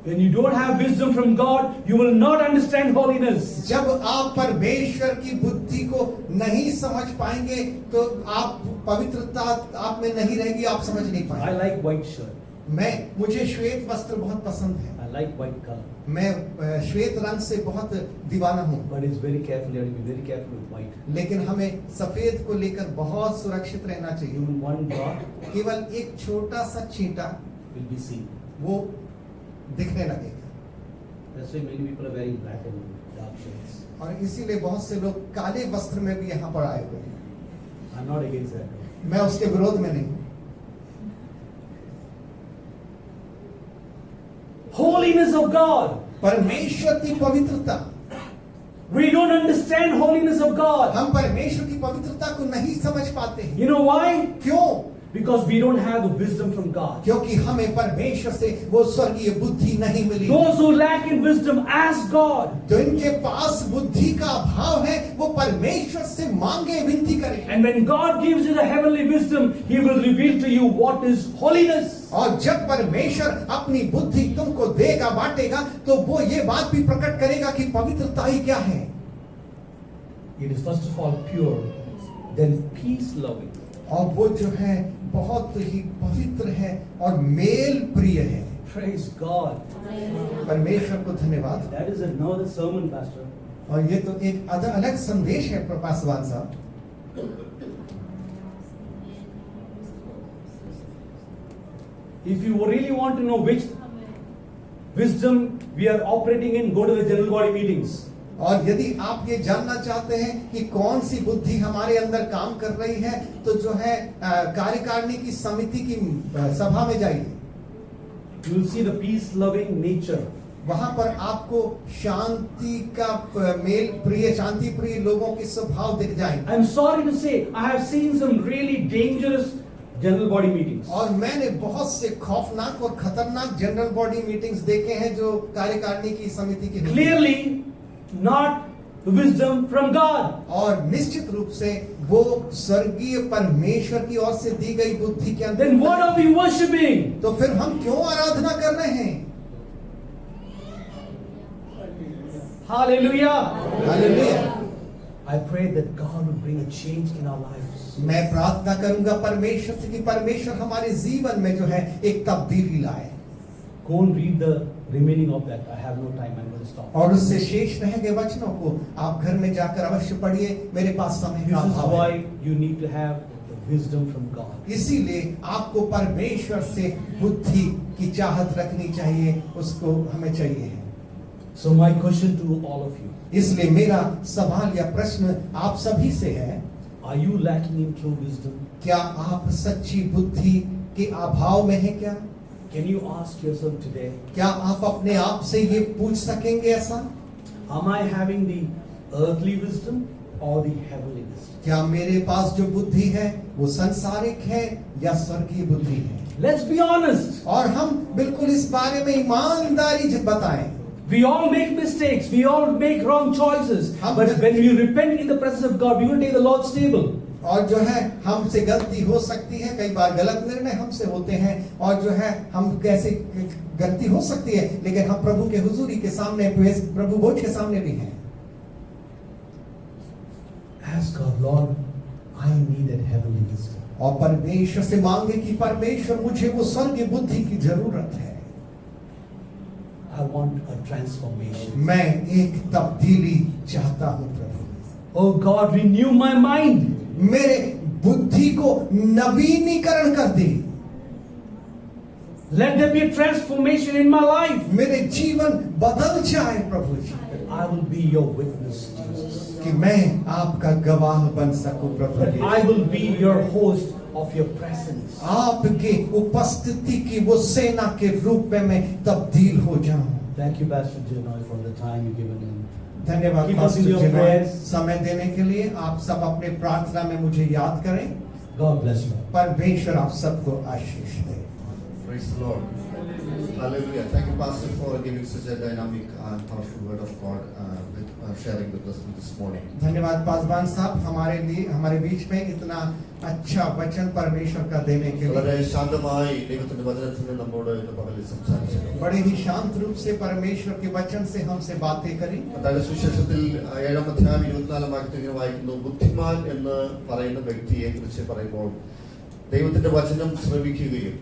When you don't have wisdom from God, you will not understand holiness. जब आप परमेश्वर की बुद्धि को नहीं समझ पाएंगे तो आप पवित्रता आप में नहीं रहेगी, आप समझ नहीं I पाएंगे। like white shirt. मुझे श्वेत वस्त्र बहुत पसंद है। I like white color. मैं श्वेत रंग से बहुत दीवाना हूँ। But it's very careful. You have to be very careful with white. लेकिन हमें सफेद को लेकर बहुत सुरक्षित रहना चाहिए। Even one dot केवल एक छोटा सा छींटा will be seen. वो दिखने लगेगा। That's why many people are wearing black and dark shirts. और इसीलिए बहुत से लोग काले वस्त्र में भी यहाँ पर आए हुए हैं। I'm not against that. मैं उसके विरोध में नहीं हूँ। Holiness of God. परमेश्वर की पवित्रता, We don't understand holiness of God. हम परमेश्वर की पवित्रता को नहीं समझ पाते हैं। You know why? क्यों? Because we don't have the wisdom from God. क्योंकि हमें परमेश्वर से वो स्वर्गीय बुद्धि नहीं मिली। Those who lack in wisdom ask God. जो इनके पास बुद्धि का अभाव है वो परमेश्वर से मांगे, विनती करें। And when God gives you the heavenly wisdom, He will reveal to you what is holiness. और जब परमेश्वर अपनी बुद्धि तुमको देगा, बांटेगा, तो वो ये बात भी प्रकट करेगा कि पवित्रता ही क्या है। It is first of all pure, then peace loving. और वो जो है बहुत ही पवित्र है और मेल प्रिय है। Praise God. परमेश्वर को धन्यवाद। That is another sermon, Pastor. और ये तो एक अलग संदेश है पासवान साहब। If you really want to know which wisdom we are operating in, go to the general body meetings. और यदि आप ये जानना चाहते हैं कि कौन सी बुद्धि हमारे अंदर काम कर रही है, तो जो है कार्यकारिणी की समिति की सभा में जाइए। You will see the peace-loving nature. वहां पर आपको शांति का मेल प्रिय, शांति प्रिय लोगों के स्वभाव दिख जाएंगे। I'm sorry to say, I have seen some really dangerous general body meetings. और मैंने बहुत से खौफनाक और खतरनाक जनरल बॉडी मीटिंग्स देखे हैं जो कार्यकारिणी की समिति की। Clearly, not the wisdom from God. और निश्चित रूप से वो स्वर्गीय परमेश्वर की ओर से दी गई बुद्धि के अंदर। Then what are we worshipping? तो फिर हम क्यों आराधना कर रहे हैं? Hallelujah. Hallelujah. I pray that God will bring a change in our lives. मैं प्रार्थना करूंगा परमेश्वर से कि परमेश्वर हमारे जीवन में जो है एक तब्दीली लाए। Go and read the remaining of that. I have no time. I'm going to stop. और उससे शेष रह गए वचनों को आप घर में जाकर अवश्य पढ़िए। मेरे पास समय का This is अभाव है। why you need to have the wisdom from God. इसीलिए आपको परमेश्वर से बुद्धि की चाहत रखनी चाहिए, उसको हमें चाहिए। So my question to all of you: इसलिए मेरा सवाल या प्रश्न आप सभी से है, are you lacking in true wisdom? क्या आप सच्ची बुद्धि के अभाव में हैं क्या? Can you ask yourself today? क्या आप अपने आप से ये पूछ सकेंगे ऐसा? Am I having the earthly wisdom or the heavenly wisdom? क्या मेरे पास जो बुद्धि है वो सांसारिक है या स्वर्गीय बुद्धि है? Let's be honest. और हम बिल्कुल इस बारे में ईमानदारी से बताएं। We all make mistakes. We all make wrong choices. हम- But when we repent in the presence of God, we will take the Lord's table. और जो है हमसे गलती हो सकती है, कई बार गलत निर्णय हमसे होते हैं, और जो है हम कैसे गलती हो सकती है, लेकिन हम प्रभु के हुजूरी के सामने, प्रभु भोज के सामने भी हैं। Ask God, Lord, I need that heavenly wisdom. और परमेश्वर से मांगे कि परमेश्वर मुझे वो स्वर्गीय बुद्धि की जरूरत है। I want a transformation. मैं एक तब्दीली चाहता हूँ प्रभु। Oh God, renew my mind. मेरे बुद्धि को नवीनीकरण कर दे। Let there be a transformation in my life. मेरे जीवन बदल जाए प्रभु जी, That I will be your witness, Jesus. कि मैं आपका गवाह बन सकूं प्रभु That ji. I will be your host of your presence. आपके उपस्थिति की वो सेना के रूप में मैं तब्दील हो जाऊं। Thank you, Pastor Janoy, for the time you've given him. धन्यवाद Keep us in pastor your ji, prayers. समय देने के लिए। आप सब अपने प्रार्थना में मुझे याद करें। God bless you. परमेश्वर आप सबको आशीष दे। Praise the Lord. Hallelujah. Thank you, Pastor, for giving such a dynamic and powerful word of God, sharing with us this morning. धन्यवाद पासवान साहब, हमारे लिए, हमारे बीच में इतना अच्छा वचन परमेश्वर का देने के लिए। വളരെ ശാന്തമായി ദൈവത്തിന്റെ വചനത്തിൽ നമ്മോട് ഇന്ന് പകലിൽ സംസാരിച്ചു. बड़े ही शांत रूप से परमेश्वर के वचन से हमसे बातें करी। മത്തായിയുടെ സുവിശേഷത്തിൽ 7-ാം അധ്യായം 24-ാം വാക്യത്തിൽ ഇങ്ങനെ വായിക്കുന്നു, ബുദ്ധിമാൻ എന്ന് പറയുന്ന വ്യക്തിയെ കുറിച്ച് പറയുമ്പോൾ ദൈവത്തിന്റെ വചനം ശ്രവിക്കുകയും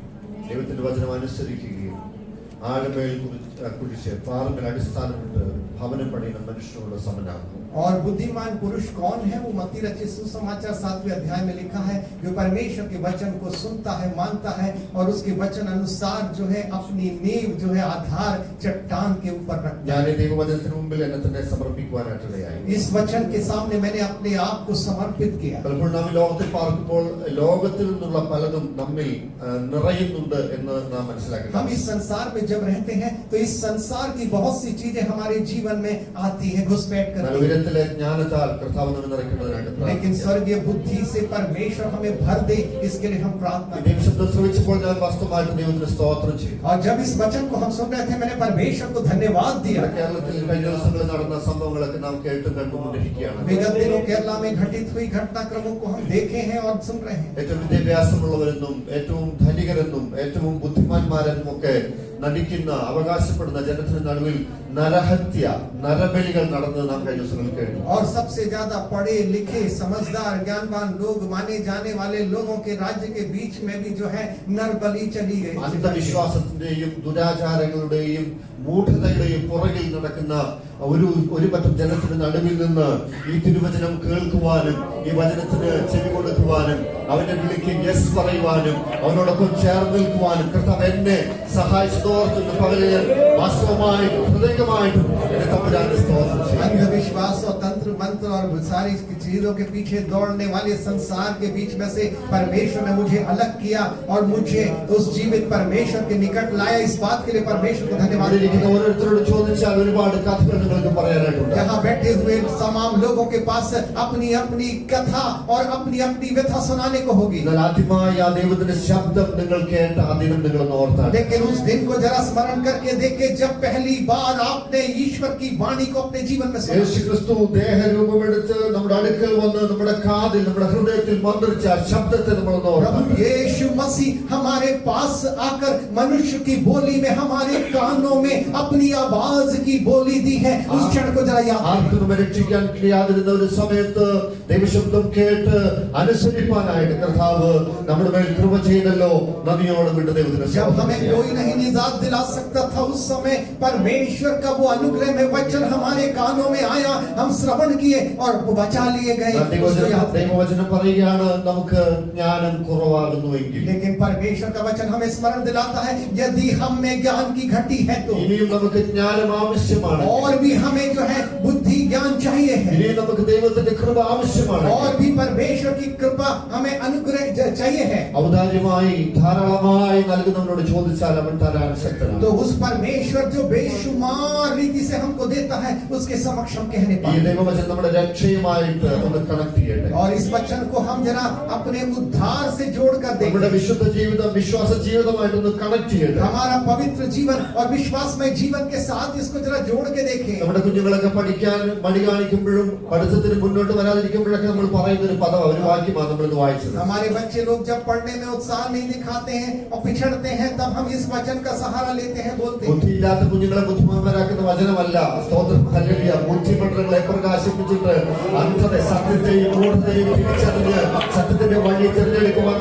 ദൈവത്തിന്റെ വചനം അനുസരിക്കുകയും ആഴമേൽ കുഴിച്ച് പാറമേൽ അടിസ്ഥാനമിട്ട് ഭവനം പണിയുന്ന മനുഷ്യനോട് സമനാകുന്നു. और बुद्धिमान पुरुष कौन है? वो मत्ती रचित सुसमाचार 7वें अध्याय में लिखा है, जो परमेश्वर के वचन को सुनता है, मानता है और उसके वचन अनुसार जो है अपनी नींव जो है आधार चट्टान के ऊपर रखता ഞാൻ है। ഈ ദൈവവചനത്തിന് മുമ്പിൽ എന്നെ തന്നെ സമർപ്പിക്കുവാനായിട്ടിടയായി. इस वचन के सामने मैंने अपने आप को समर्पित किया। പലപ്പോഴും നാം ഈ ലോകത്തിൽ പാർക്കുമ്പോൾ ലോകത്തിൽ നിന്നുള്ള പലതും നമ്മിൽ നിറയുന്നുണ്ട് എന്ന് നാം हम മനസ്സിലാക്കണം. इस संसार में जब रहते हैं तो इस संसार की बहुत सी चीजें हमारे जीवन में आती है, घुसपैठ करती है। ദൈവത്തിലെ ജ്ഞാനത്താൽ കർത്താവ് നമ്മെ നിറയ്ക്കേണ്ടതിനായിട്ട് लेकिन പ്രാർത്ഥിക്കാം. स्वर्गीय बुद्धि से परमेश्वर हमें भर दे, इसके लिए हम प्रार्थना ഈ ശബ്ദം ശ്രവിച്ചപ്പോൾ ഞാൻ വാസ്തവമായിട്ട് ദൈവത്തിന് സ്തോത്രം ചെയ്തു. और जब इस वचन को हम सुन रहे थे, मैंने परमेश्वर को धन्यवाद दिया। ഇവിടെ കേരളത്തിൽ കഴിഞ്ഞ ദിവസങ്ങളിൽ നടന്ന സംഭവങ്ങളൊക്കെ നാം കേട്ടും കണ്ടുകൊണ്ടിരിക്കുകയാണ്. विगत दिनों केरला में घटित हुई घटनाक्रमों को हम देखे हैं और सुन रहे हैं। ഏറ്റവും വിദ്യാഭ്യാസമുള്ളവരെന്നും ഏറ്റവും ധനികരെന്നും ഏറ്റവും ബുദ്ധിമാന്മാരെന്നും ഒക്കെ നടിക്കുന്ന അവകാശപ്പെടുന്ന ജനത്തിന് നടുവിൽ നരഹത്യ നരബലികൾ നടന്നത് നാം കഴിഞ്ഞ ദിവസങ്ങളിൽ കേട്ടു. और सबसे ज्यादा पढ़े लिखे समझदार ज्ञानवान लोग माने जाने वाले लोगों के राज्य के बीच में भी जो है नरबलि चली गई। അന്ധവിശ്വാസത്തിന്റെയും ദുരാചാരങ്ങളുടെയും മൂഢതയുടെയും പുറകിൽ നടക്കുന്ന ഒരു പറ്റം ജനത്തിന് നടുവിൽ നിന്ന് ഈ തിരുവചനം കേൾക്കുവാനും ഈ വചനത്തിന് ചെവി കൊടുക്കുവാനും അവന്റെ വിളിക്ക് യെസ് പറയുവാനും അവനോടൊപ്പം ചേർന്ന് നിൽക്കുവാനും കർത്താവ് എന്നെ സഹായിച്ചതോർത്തുന്ന പകല് വാസ്തവമായിട്ടും ഹൃദയമായിട്ടും എന്നെ തമ്പുരാന്റെ സ്തോത്രം ചെയ്യുന്നു. अंधविश्वास और तंत्र मंत्र और सारी चीजों के पीछे दौड़ने वाले संसार के बीच में से परमेश्वर ने मुझे अलग किया और मुझे उस जीवित परमेश्वर के निकट लाया। इस बात के लिए परमेश्वर को धन्यवाद। ഓരോരുത്തരോട് ചോദിച്ചാൽ ഒരുപാട് കഥകൾ നിങ്ങൾക്ക് പറയാനായിട്ടുണ്ട്. यहाँ बैठे हुए तमाम लोगों के पास अपनी अपनी कथा और अपनी अपनी व्यथा सुनाने को होगी। എന്നാൽ ആദ്യമായി ആ ദൈവത്തിന്റെ ശബ്ദം നിങ്ങൾ കേട്ട ആ ദിനം നിങ്ങൾ ഓർത്താണ്. लेकिन उस दिन को जरा स्मरण करके देखे जब पहली बार आपने ईश्वर की वाणी को अपने जीवन में सुना। യേശു ക്രിസ്തു ദേഹരൂപമെടുത്ത് നമ്മുടെ അടുക്കൽ വന്ന് നമ്മുടെ കാതിൽ നമ്മുടെ ഹൃദയത്തിൽ മന്ത്രിച്ച ആ ശബ്ദത്തെ നമ്മൾ प्रभु ഓർക്കണം. यीशु मसीह हमारे पास आकर मनुष्य की बोली में हमारे कानों में अपनी आवाज की बोली दी है। उस क्षण को जरा याद ആർക്കും നമ്മെ രക്ഷിക്കാൻ കഴിയാതിരുന്ന ഒരു സമയത്ത് ദൈവശബ്ദം കേട്ട് അനുസരിപ്പാനായിട്ട് കർത്താവ് നമ്മുടെ മേൽ കൃപ ചെയ്തല്ലോ. നദിയോട് വിട്ട് ദൈവത്തിന് जब സ്തോത്രം हमें ചെയ്യാം. कोई नहीं निजात दिला सकता था, उस समय परमेश्वर का वो अनुग्रह में वचन हमारे कानों में आया, हम श्रवण किए और वो बचा लिए गए। उसको याद करें। ദൈവവചനം പറയുകയാണ് നമുക്ക് ജ്ഞാനം കുറവാകുന്നുവെങ്കിൽ लेकिन परमेश्वर का वचन हमें स्मरण दिलाता है यदि हम में ज्ञान की घटी है तो ഇനിയും നമുക്ക് ജ്ഞാനം ആവശ്യമാണ്. और भी हमें जो है बुद्धि ज्ञान चाहिए है ഇനിയും നമുക്ക് ദൈവത്തിന്റെ കൃപ ആവശ്യമാണ്. और भी परमेश्वर की कृपा हमें अनुग्रह चाहिए है। ഔദാര്യമായി ധാരാളമായി നൽകുന്നവനോട് ചോദിച്ചാൽ അവൻ തരാൻ ശക്തനാണ്. तो उस परमेश्वर जो बेशुमार रीति से हमको देता है उसके समक्ष हम कहने ഈ पाए। ദൈവവചനം നമ്മുടെ രക്ഷയുമായിട്ട് ഒന്ന് കണക്ട് ചെയ്യട്ടെ. और इस वचन को हम जरा अपने उद्धार से जोड़कर നമ്മുടെ देखें। വിശുദ്ധ ജീവിതം വിശ്വാസ ജീവിതമായിട്ടൊന്ന് കണക്ട് ചെയ്യട്ടെ. हमारा पवित्र जीवन और विश्वासमय जीवन के साथ इसको जरा जोड़ के देखें। നമ്മുടെ കുഞ്ഞുങ്ങളൊക്കെ പഠിക്കാൻ മടി കാണിക്കുമ്പോഴും പഠിത്തത്തിന് മുന്നോട്ട് വരാതിരിക്കുമ്പോഴൊക്കെ നമ്മൾ പറയുന്ന ഒരു പദം ഒരു വാക്യമാണ് നമ്മളിത് വായിച്ചത്. हमारे बच्चे लोग जब पढ़ने में उत्साह नहीं दिखाते हैं और पिछड़ते हैं तब हम इस वचन का सहारा लेते हैं, बोलते हैं। ബുദ്ധിയില്ലാത്ത കുഞ്ഞുങ്ങളെ ബുദ്ധിമാന്മാരാക്കുന്ന വചനമല്ല. സ്തോത്രം ഹല്ലേലൂയ. ബുദ്ധിമണ്ഡലങ്ങളെ പ്രകാശിപ്പിച്ചിട്ട് അന്ധത സത്യത്തെയും മൂഢതയും തിരിച്ചറിഞ്ഞ് സത്യത്തിന്റെ വഴി തിരഞ്ഞെടുക്കുവാൻ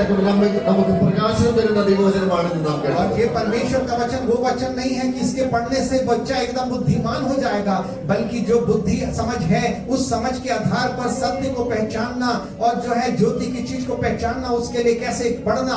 നമുക്ക് പ്രകാശനം തരുന്ന ദൈവവചനമാണെന്ന് നാം और കേട്ടു. ये परमेश्वर का वचन वो वचन नहीं है कि इसके पढ़ने से बच्चा एकदम बुद्धिमान हो जाएगा, बल्कि जो बुद्धि समझ है उस समझ के आधार पर सत्य को पहचानना और जो है ज्योति की चीज को पहचानना, उसके लिए कैसे बढ़ना,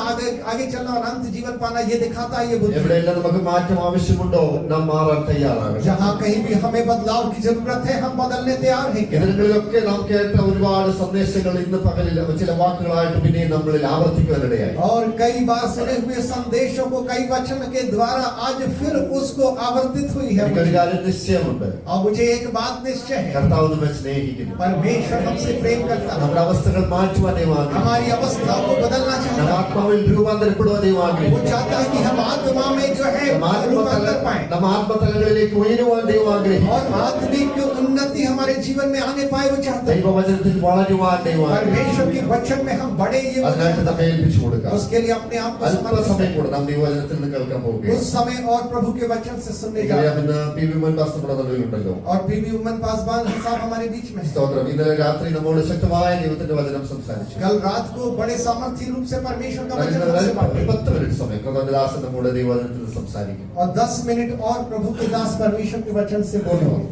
आगे चलना और अंत जीवन पाना, ये दिखाता है ये बुद्धि। എവിടെയെല്ലാം നമുക്ക് മാറ്റം ആവശ്യമുണ്ടോ നാം മാറാൻ തയ്യാറാകണം. जहाँ कहीं भी हमें बदलाव की जरूरत है हम बदलने तैयार हैं। ഇതിലൊക്കെ നാം കേട്ട ഒരുപാട് സന്ദേശങ്ങൾ ഇന്ന് പകലിൽ ചില വാക്കുകളായിട്ട് പിന്നെയും നമ്മളിൽ ആവർത്തിക്കുവാനിടയായി. और कई बार सुने हुए संदेशों को कई वचन के द्वारा आज फिर उसको आवर्तित हुई है। എനിക്കൊരു കാര്യം നിശ്ചയമുണ്ട്. और मुझे एक बात निश्चय है, കർത്താവ് നമ്മെ സ്നേഹിക്കുന്നു. परमेश्वर हमसे प्रेम करता है, നമ്മുടെ അവസ്ഥകൾ മാറ്റുവാൻ ദൈവം ആഗ്രഹിക്കുന്നു. हमारी अवस्था को बदलना चाहता നമ്മുടെ है। ആത്മാവിൽ രൂപാന്തരപ്പെടുവാൻ ദൈവം वो ആഗ്രഹിക്കുന്നു. चाहता है कि हम आत्मा में जो है रूपांतर पाए നമ്മുടെ ആത്മതലങ്ങളിലേക്ക് ഉയരുവാൻ ദൈവം ആഗ്രഹിക്കുന്നു. और आत्मिक उन्नति हमारे जीवन में आने पाए, वो चाहता है। ദൈവവചനത്തിൽ വളരുവാൻ ദൈവം ആഗ്രഹിക്കുന്നു. परमेश्वर के वचन में हम बढ़े, ये वो അതിനായിട്ട് चाहता നമ്മെ ഏൽപ്പിച്ചു കൊടുക്കാം. है। उसके लिए अपने आप को അല്പസമയം समर्पित കൂടെ നാം ദൈവവചനത്തിൽ നിന്ന് കേൾക്കാൻ പോവുകയാണ്. उस समय और प्रभु के वचन से सुनने जा എനിക്കറിയാം ഇന്ന് പി വി മോഹൻദാസ് നമ്മുടെ നടുവിലുണ്ടല്ലോ. और पीवी उमन पासवान साहब हमारे बीच में है। സ്തോത്രം. ഇന്നലെ രാത്രി നമ്മോട് ശക്തമായ ദൈവത്തിന്റെ വചനം സംസാരിച്ചു. कल रात को बड़े सामर्थ्य रूप से परमेश्वर का वचन ഇന്നലെ हमसे बांटे। 10 മിനിറ്റ് സമയം കർത്താവിന്റെ നമ്മുടെ ദൈവവചനത്തിൽ സംസാരിക്കും. और 10 मिनट और प्रभु के दास परमेश्वर के वचन से बोलेंगे।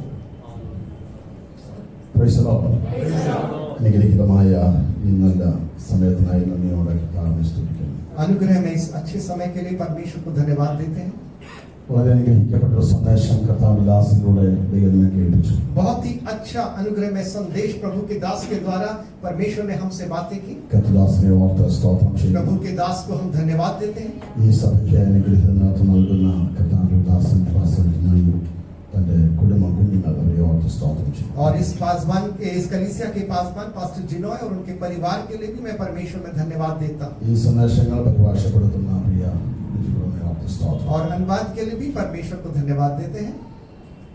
Praise the Lord. അനുഗ്രഹീതമായ ഈ നല്ല സമയത്തിനായി നന്ദിയോടെ കർത്താവിനെ സ്തുതിക്കുന്നു. अनुग्रह में इस अच्छे समय के लिए परमेश्वर को धन्यवाद देते हैं। വളരെ അനുഗ്രഹിക്കപ്പെട്ട ഒരു സന്ദേശം കർത്താവിന്റെ ദാസനിലൂടെ ദൈവം കേൾപ്പിച്ചു. बहुत ही अच्छा अनुग्रह में संदेश प्रभु के दास के द्वारा परमेश्वर ने हमसे बातें की। കർത്താവിനെ ഓർത്ത് സ്തോത്രം प्रभु ചെയ്യുന്നു. के दास को हम धन्यवाद देते हैं। ഈ സഭയ്ക്ക് അനുഗ്രഹത്തിനകത്ത് നൽകുന്ന കർത്താവിന്റെ ദാസൻ പാസ്റ്ററിനായി തന്റെ കുടുംബം കുഞ്ഞുങ്ങൾ അവരെ ഓർത്ത് സ്തോത്രം ചെയ്യും. और इस पासवान के इस कलीसिया के पासवान पास्टर जिनोय और उनके परिवार के लिए भी मैं परमेश्वर में धन्यवाद देता हूँ ഈ സന്ദേശങ്ങൾ പരിഭാഷപ്പെടുത്തുന്ന പ്രിയ ബിജുവിനെ ഓർത്ത് സ്തോത്രം. और अनुवाद के लिए भी परमेश्वर को धन्यवाद देते हैं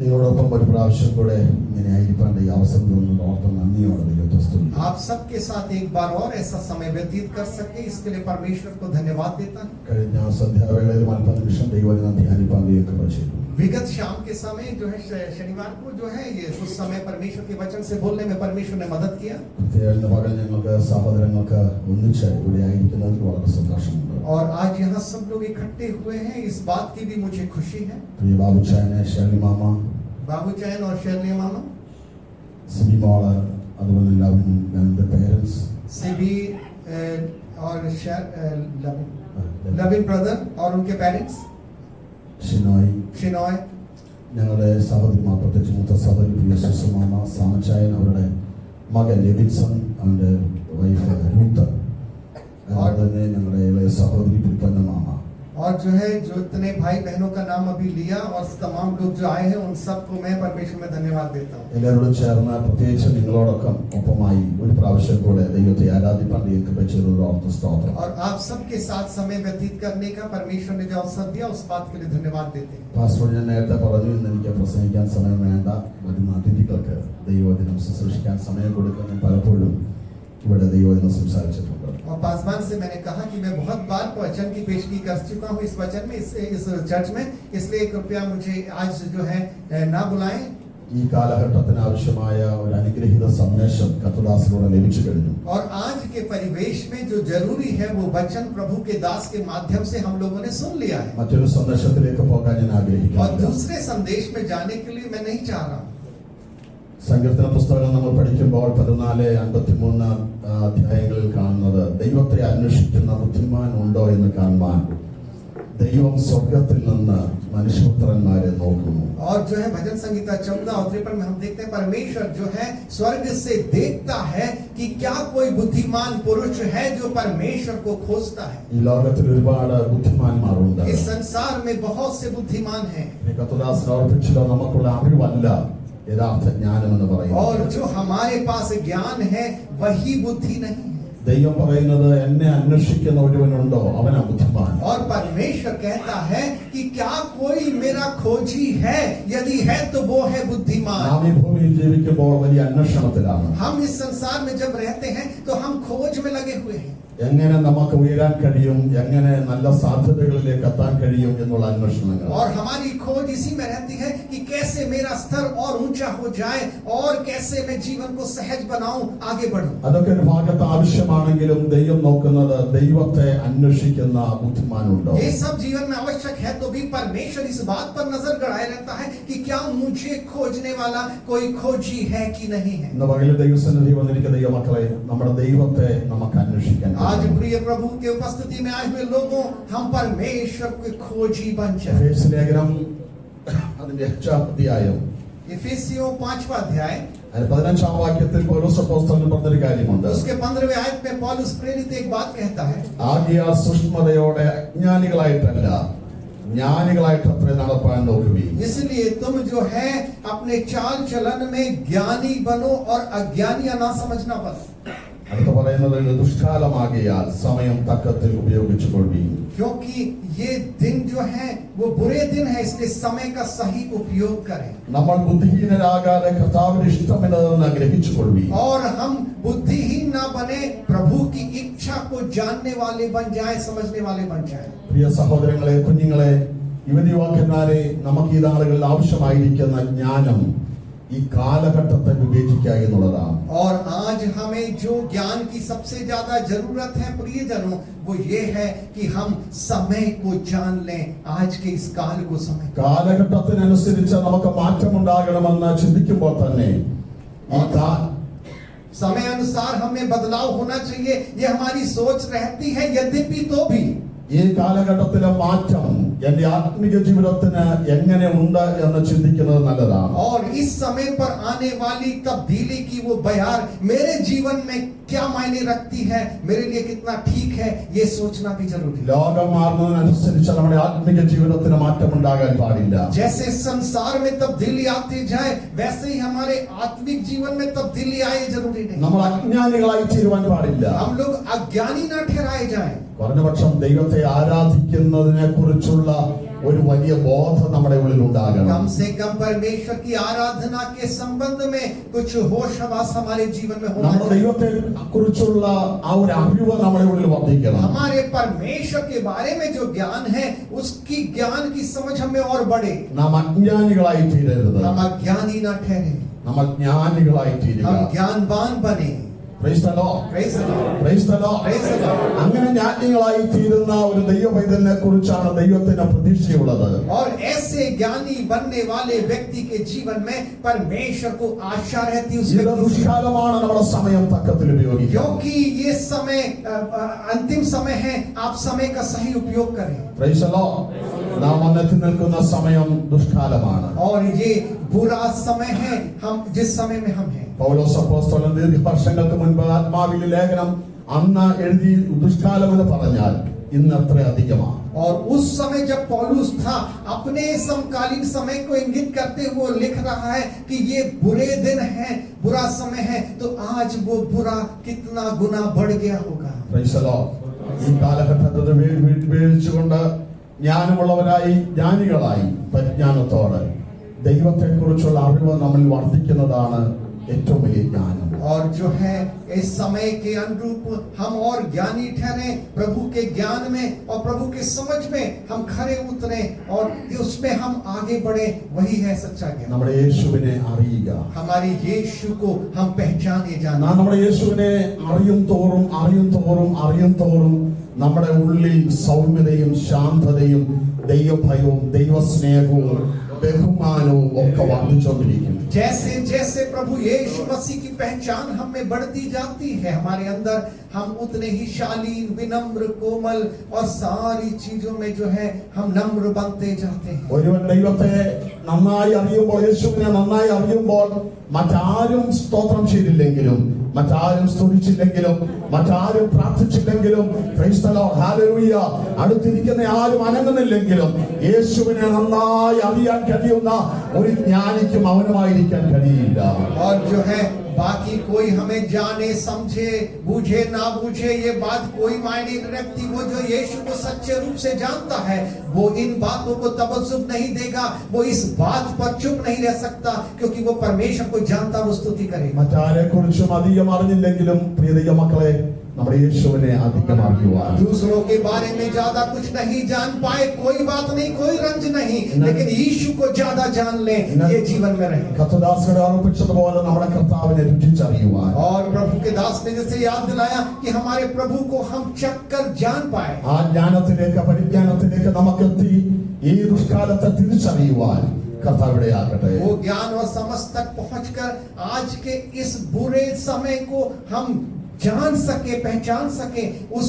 നിങ്ങളോടൊപ്പം ഒരു പ്രാവശ്യം കൂടെ ഇങ്ങനെ ആയിരിക്കാൻ ഈ അവസരം തോന്നുന്നത് ഓർത്ത് നന്ദിയോടെ ദൈവത്തെ സ്തുതിക്കുന്നു. आप सबके साथ एक बार और ऐसा समय व्यतीत कर सके इसके लिए परमेश्वर को धन्यवाद देता हूँ കഴിഞ്ഞ സന്ധ്യാവേളയിൽ അല്പനിമിഷം ദൈവവചനം ധ്യാനിപ്പാൻ ദൈവം കൃപ ചെയ്തു. विगत शाम के समय जो है शनिवार को जो है ये उस समय परमेश्वर के वचन से बोलने में परमेश्वर ने मदद किया പ്രത്യേകിച്ച് പകൽ ഞങ്ങൾക്ക് സഹോദരങ്ങൾക്ക് ഒന്നിച്ച് ഇവിടെ ആയിരിക്കുന്നതിൽ വളരെ സന്തോഷമുണ്ട്. और आज यहाँ सब लोग इकट्ठे हुए हैं इस बात की भी मुझे खुशी है പ്രിയ ബാബുച്ചായനെ ഷേർലി മാമ बाबू चैन और शेरली मामा സിബി മോള് അതുപോലെ എല്ലാവരും എൻ്റെ പേരൻസ് सिबी और लविन ब्रदर और उनके पेरेंट्स ഷിനോയ് शिनॉय ഞങ്ങളുടെ സഹോദരിമാർ പ്രത്യേകിച്ച് മൂത്ത സഹോദരി പ്രിയ സുസുമാമ സാമച്ചായൻ അവരുടെ മകൻ എബിൻസൺ അവൻ്റെ വൈഫ് രൂത്ത് അതുപോലെ തന്നെ ഞങ്ങളുടെ ഇളയ സഹോദരി പുൽപ്പന്ന മാമ और जो है जो इतने भाई बहनों का नाम अभी लिया और तमाम लोग जो आए हैं उन सबको मैं परमेश्वर में धन्यवाद देता हूँ എല്ലാവരോടും ചേർന്ന് പ്രത്യേകിച്ച് നിങ്ങളോടൊപ്പം ഒപ്പമായി ഒരു പ്രാവശ്യം കൂടെ ദൈവത്തെ ആരാധിപ്പാൻ ദൈവത്തെ വെച്ചൊരു ഓർത്ത സ്തോത്രം. और आप सबके साथ समय व्यतीत करने का परमेश्वर ने जो अवसर दिया उस बात के लिए धन्यवाद देते हैं പാസ്റ്റർ ഞാൻ നേരത്തെ പറഞ്ഞു ഇന്ന് എനിക്ക് പ്രസംഗിക്കാൻ സമയം വേണ്ട വരുന്ന അതിഥികൾക്ക് ദൈവവചനം ശുശ്രൂഷിക്കാൻ സമയം കൊടുക്കാൻ പലപ്പോഴും ഇവിടെ ദൈവവചനം സംസാരിച്ചിട്ടുണ്ട്. और पासवान से मैंने कहा कि मैं बहुत बार वचन की पेशगी कर चुका हूँ इस वचन में इस चर्च में इसलिए कृपया मुझे आज जो है ना बुलाएं ഈ കാലഘട്ടത്തിന് ആവശ്യമായ ഒരു അനുഗ്രഹീത സന്ദേശം കർത്തദാസിലൂടെ ലഭിച്ചു കഴിഞ്ഞു. और आज के परिवेश में जो जरूरी है वो वचन प्रभु के दास के माध्यम से हम लोगों ने सुन लिया है മറ്റൊരു സന്ദേശത്തിലേക്ക് പോകാൻ ഞാൻ और ആഗ്രഹിക്കുന്നു. दूसरे संदेश में जाने के लिए मैं नहीं चाह रहा हूँ സങ്കീർത്തന പുസ്തകം നമ്മൾ പഠിക്കുമ്പോൾ 14-53 അധ്യായങ്ങളിൽ കാണുന്നത് ദൈവത്തെ അന്വേഷിക്കുന്ന ബുദ്ധിമാൻ ഉണ്ടോ എന്ന് കാണുവാൻ ദൈവം സ്വർഗത്തിൽ നിന്ന് മനുഷ്യപുത്രന്മാരെ നോക്കുന്നു. और जो है भजन संगीता 14 और 53 में हम देखते हैं परमेश्वर जो है स्वर्ग से देखता है कि क्या कोई बुद्धिमान पुरुष है जो परमेश्वर को खोजता है ഈ ലോകത്തിൽ ഒരുപാട് ബുദ്ധിമാന്മാരുണ്ട്. इस संसार में बहुत से बुद्धिमान हैं കർത്തദാസിന് ഓർപ്പിച്ചല്ലോ നമുക്കുള്ള അറിവല്ല യഥാർത്ഥ ജ്ഞാനം എന്ന് പറയുന്നത്. और जो हमारे पास ज्ञान है वही बुद्धि नहीं है ദൈവം പറയുന്നത് എന്നെ അന്വേഷിക്കുന്ന ഒരുവനുണ്ടോ അവനാ ബുദ്ധിമാൻ. और परमेश्वर कहता है कि क्या कोई मेरा खोजी है यदि है तो वो है बुद्धिमान നാം ഈ ഭൂമിയിൽ ജീവിക്കുമ്പോൾ വലിയ അന്വേഷണത്തിലാണ്. हम इस संसार में जब रहते हैं तो हम खोज में लगे हुए हैं എങ്ങനെ നമുക്ക് ഉയരാൻ കഴിയും എങ്ങനെ നല്ല സാധ്യതകളിലേക്ക് എത്താൻ കഴിയും എന്നുള്ള അന്വേഷണങ്ങൾ. और हमारी खोज इसी में रहती है कि कैसे मेरा स्तर और ऊंचा हो जाए और कैसे मैं जीवन को सहज बनाऊं आगे बढ़ूं അതൊക്കെ ഒരു ഭാഗത്ത് ആവശ്യമാണെങ്കിലും ദൈവം നോക്കുന്നത് ദൈവത്തെ അന്വേഷിക്കുന്ന ബുദ്ധിമാനുണ്ടോ. ये सब जीवन में आवश्यक है तो भी परमेश्वर इस बात पर नजर गड़ाए रहता है कि क्या मुझे खोजने वाला कोई खोजी है कि नहीं है ഇന്ന് പകല് ദൈവസന്നിധി വന്നിരിക്കുന്ന ദൈവമക്കളെ നമ്മുടെ ദൈവത്തെ നമുക്ക് അന്വേഷിക്കാൻ आज प्रिय प्रभु के उपस्थिति में आए हुए लोगों हम परमेश्वर के खोजी बन जाए എഫേസ്യ ലേഖനം അതിന്റെ 5-ാം അധ്യായം इफिसियों 5वां अध्याय അതിന്റെ 15-ാം വാക്യത്തിൽ പൗലോസ് അപ്പോസ്തലൻ പറഞ്ഞൊരു കാര്യമുണ്ട്. उसके 15वें आयत में पौलुस प्रेरित एक बात कहता है ആകിയാൽ സൂക്ഷ്മതയോടെ അജ്ഞാനികളായിട്ടല്ല ജ്ഞാനികളായിട്ടത്രേ നടപ്പാൻ നോക്കുകയും इसलिए तुम जो है अपने चाल चलन में ज्ञानी बनो और अज्ञानियां ना समझना बनो അടുത്ത പറയുന്നത് ദുഷ്കാലമാകിയാൽ സമയം തക്കത്തിൽ ഉപയോഗിച്ചുകൊള്ളുകയും क्योंकि ये दिन जो है वो बुरे दिन है इसलिए समय का सही उपयोग करें നമ്മൾ ബുദ്ധിഹീനരാകാതെ കർത്താവിന്റെ ഇഷ്ടമെന്നതെന്ന് ഗ്രഹിച്ചുകൊള്ളുകയും और हम बुद्धिहीन ना बने प्रभु की इच्छा को जानने वाले बन जाए समझने वाले बन जाए പ്രിയ സഹോദരങ്ങളെ കുഞ്ഞുങ്ങളെ യുവതിവാക്യന്മാരെ നമുക്ക് ഈ നാളുകളിൽ ആവശ്യമായിരിക്കുന്ന ജ്ഞാനം ഈ കാലഘട്ടത്തെ വിവേചിക്കുക എന്നുള്ളതാണ്. और आज हमें जो ज्ञान की सबसे ज्यादा जरूरत है प्रियजनों वो ये है कि हम समय को जान लें आज के इस काल को समझ കാലഘട്ടത്തിനനുസരിച്ച് നമുക്ക് മാറ്റമുണ്ടാകണമെന്ന് ചിന്തിക്കുമ്പോൾ തന്നെ ഈ समय अनुसार हमें बदलाव होना चाहिए ये हमारी सोच रहती है यद्यपि तो भी ഈ കാലഘട്ടത്തിലെ മാറ്റം എന്റെ ആത്മീയ ജീവിതത്തിന് എങ്ങനെ ഉണ്ട് എന്ന് ചിന്തിക്കുന്നത് നല്ലതാണ്. और इस समय पर आने वाली तब्दीली की वो बयार मेरे जीवन में क्या मायने रखती है, मेरे लिए कितना ठीक है, ये सोचना भी जरूरी है। ലോകം മാറുന്നതിനനുസരിച്ച് നമ്മുടെ ആത്മീയ ജീവിതത്തിന് മാറ്റം ഉണ്ടാകാൻ പാടില്ല. जैसे संसार में तब्दीली आती जाए वैसे ही हमारे आत्मिक जीवन में तब्दीली आए जरूरी नहीं। നമ്മൾ അജ്ഞാനികളായി തീരുവാൻ പാടില്ല. हम लोग अज्ञानी ना ठहराए जाएं। കുറഞ്ഞപക്ഷം ദൈവത്തെ ആരാധിക്കുന്നതിനെ കുറിച്ചുള്ള ഒരു വലിയ ബോധം നമ്മുടെ ഉള്ളിൽ ഉണ്ടാകണം. कम से कम परमेश्वर की आराधना के संबंध में कुछ होश हवास हमारे जीवन में होना നമ്മുടെ चाहिए। ദൈവത്തെ കുറിച്ചുള്ള ആ ഒരു അറിവ് നമ്മുടെ ഉള്ളിൽ വർദ്ധിക്കണം. हमारे परमेश्वर के बारे में जो ज्ञान है उसकी ज्ञान की समझ हमें और बढ़े। നാം അജ്ഞാനികളായി തീരരുത്. हम अज्ञानी ना ठहरे, നമ്മൾ ജ്ഞാനികളായി തീരുക. हम ज्ञानवान बने। Praise the Lord. Praise the Lord. Praise the Lord. Praise the Lord. അങ്ങനെ ജ്ഞാനികളായി തീരുന്ന ഒരു ദൈവ പൈതലിനെ കുറിച്ചാണ് ദൈവത്തിന് പ്രതീക്ഷയുള്ളത്. और ऐसे ज्ञानी बनने वाले व्यक्ति के जीवन में परमेश्वर को आशा रहती है उस ഇത് व्यक्ति से। ദുഷ്കാലമാണ് നമ്മുടെ സമയം തക്കത്തിൽ ഉപയോഗിക്കുക. क्योंकि ये समय अंतिम समय है, आप समय का सही उपयोग करें। Praise the Lord. നാം വന്നെത്തി നിൽക്കുന്ന സമയം ദുഷ്കാലമാണ്. और ये बुरा समय है हम जिस समय में हम हैं। പൗലോസ് അപ്പോസ്തലൻ ദീർഘവർഷങ്ങൾക്ക് മുൻപ് ആത്മാവിലെ ലേഖനം അന്ന് എഴുതി ദുഷ്കാലം എന്ന് പറഞ്ഞാൽ ഇന്ന് എത്ര അധികമാണ്. और उस समय जब पौलुस था अपने समकालीन समय को इंगित करते हुए लिख रहा है कि ये बुरे दिन हैं, बुरा समय है, तो आज वो बुरा कितना गुना बढ़ गया होगा। Praise the Lord. ഈ കാലഘട്ടത്തിൽ വീഴ്ചകൊണ്ട് ജ്ഞാനമുള്ളവരായി ജ്ഞാനികളായി പരിജ്ഞാനത്തോടെ ദൈവത്തെക്കുറിച്ചുള്ള അറിവ് നമ്മിൽ വർദ്ധിക്കുന്നതാണ് ഏറ്റവും വലിയ ജ്ഞാനം. और जो है इस समय के अनुरूप हम और ज्ञानी ठहरे, प्रभु के ज्ञान में और प्रभु के समझ में हम खरे उतरे और उसमें हम आगे बढ़े, वही है सच्चा ज्ञान। നമ്മുടെ യേശുവിനെ അറിയുക. हमारी यीशु को हम पहचाने जाना। നാം നമ്മുടെ യേശുവിനെ അറിയും തോറും നമ്മുടെ ഉള്ളിൽ സൗമ്യതയും ശാന്തതയും ദൈവഭയവും ദൈവസ്നേഹവും ബഹുമാനവും ഒക്കെ വർദ്ധിച്ചുകൊണ്ടിരിക്കും. जैसे जैसे प्रभु यीशु मसीह की पहचान हमें बढ़ती जाती है, हमारे अंदर हम उतने ही शालीन, विनम्र, कोमल और सारी चीजों में जो है हम नम्र बनते जाते हैं। ഒരുവൻ ദൈവത്തെ നന്നായി അറിയുമ്പോൾ, യേശുവിനെ നന്നായി അറിയുമ്പോൾ, മറ്റാരും സ്തോത്രം ചെയ്തില്ലെങ്കിലും, മറ്റാരും സ്തുതിച്ചില്ലെങ്കിലും, മറ്റാരും പ്രാർത്ഥിച്ചില്ലെങ്കിലും, Praise the Lord, Hallelujah, അടുത്തിരിക്കുന്ന ആരും അനങ്ങുന്നില്ലെങ്കിലും യേശുവിനെ നന്നായി അറിയാൻ കഴിയുന്ന ഒരു ജ്ഞാനിക്കും അവനുമായിരിക്കാൻ കഴിയില്ല. और जो है बाकी कोई हमें जाने समझे बूझे ना बूझे ये बात कोई मायने नहीं रखती। वो जो यीशु को सच्चे रूप से जानता है वो इन बातों को तवज्जुह नहीं देगा, वो इस बात पर चुप नहीं रह सकता, क्योंकि वो परमेश्वर को जानता, वो स्तुति करेगा। മറ്റാരെ കുറിച്ചും അധികം അറിഞ്ഞില്ലെങ്കിലും പ്രിയ ദൈവമക്കളെ, നമ്മുടെ യേശുവിനെ അധികം അറിയുവാൻ, दूसरों के बारे में ज्यादा कुछ नहीं जान पाए कोई बात नहीं, कोई रंज नहीं, लेकिन यीशु को ज्यादा जान ले, ये जीवन में रहे। കർത്തദാസരുടെ ഓർമ്മിപ്പിച്ചതുപോലെ നമ്മുടെ കർത്താവിനെ രുചിച്ചറിയുവാൻ, और प्रभु के दास ने जैसे याद दिलाया कि हमारे प्रभु को हम चख कर जान पाए। ആ ജ്ഞാനത്തിലേക്ക് പരിജ്ഞാനത്തിലേക്ക് നമുക്കെത്തി ഈ ദുഷ്കാലത്തെ തിരിച്ചറിയുവാൻ കർത്താവിടെ ആകട്ടെ. वो ज्ञान और समझ तक पहुंचकर आज के इस बुरे समय को हम जान सके, पहचान सके, उस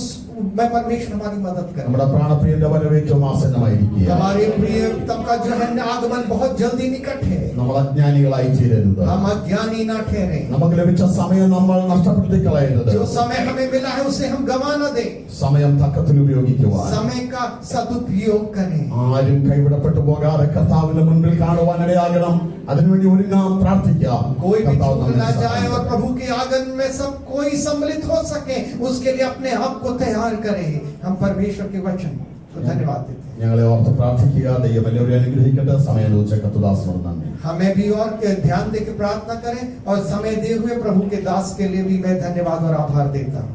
में परमेश्वर हमारी मदद करे। നമ്മുടെ പ്രാണപ്രിയന്റെ വരവേറ്റവും ആസന്നമായിരിക്കുക. हमारे प्रियतम का जो है आगमन बहुत जल्दी निकट है। നമ്മൾ അജ്ഞാനികളായി തീരരുത്. हम अज्ञानी ना ठहरे, നമുക്ക് ലഭിച്ച സമയം നമ്മൾ നഷ്ടപ്പെടുത്തി കളയരുത്. जो समय हमें मिला है उसे हम गवा न दे, സമയം തക്കത്തിൽ ഉപയോഗിക്കുവാൻ, समय का सदुपयोग करें। ആരും കൈവിടപ്പെട്ടു പോകാതെ കർത്താവിന്റെ മുൻപിൽ കാണുവാനിടയാകണം. അതിനുവേണ്ടി ഒരുങ്ങാം, പ്രാർത്ഥിക്കാം. कोई भी കർത്താവ് छूट നമ്മെ ना जाए സഹായിക്കട്ടെ. और प्रभु के आगमन में सब कोई सम्मिलित हो सके, उसके लिए अपने आप को तैयार करें। हम परमेश्वर के वचन को धन्यवाद देते हैं। ഞങ്ങളെ ഓർത്ത് പ്രാർത്ഥിക്കുക. ദൈവം എല്ലാവരെയും അനുഗ്രഹിക്കട്ടെ. സമയം ചോദിച്ച കത്തുദാസനോട് നന്ദി. हमें भी और ध्यान दे के प्रार्थना करें और समय दे हुए प्रभु के दास के लिए भी मैं धन्यवाद और आभार देता हूँ।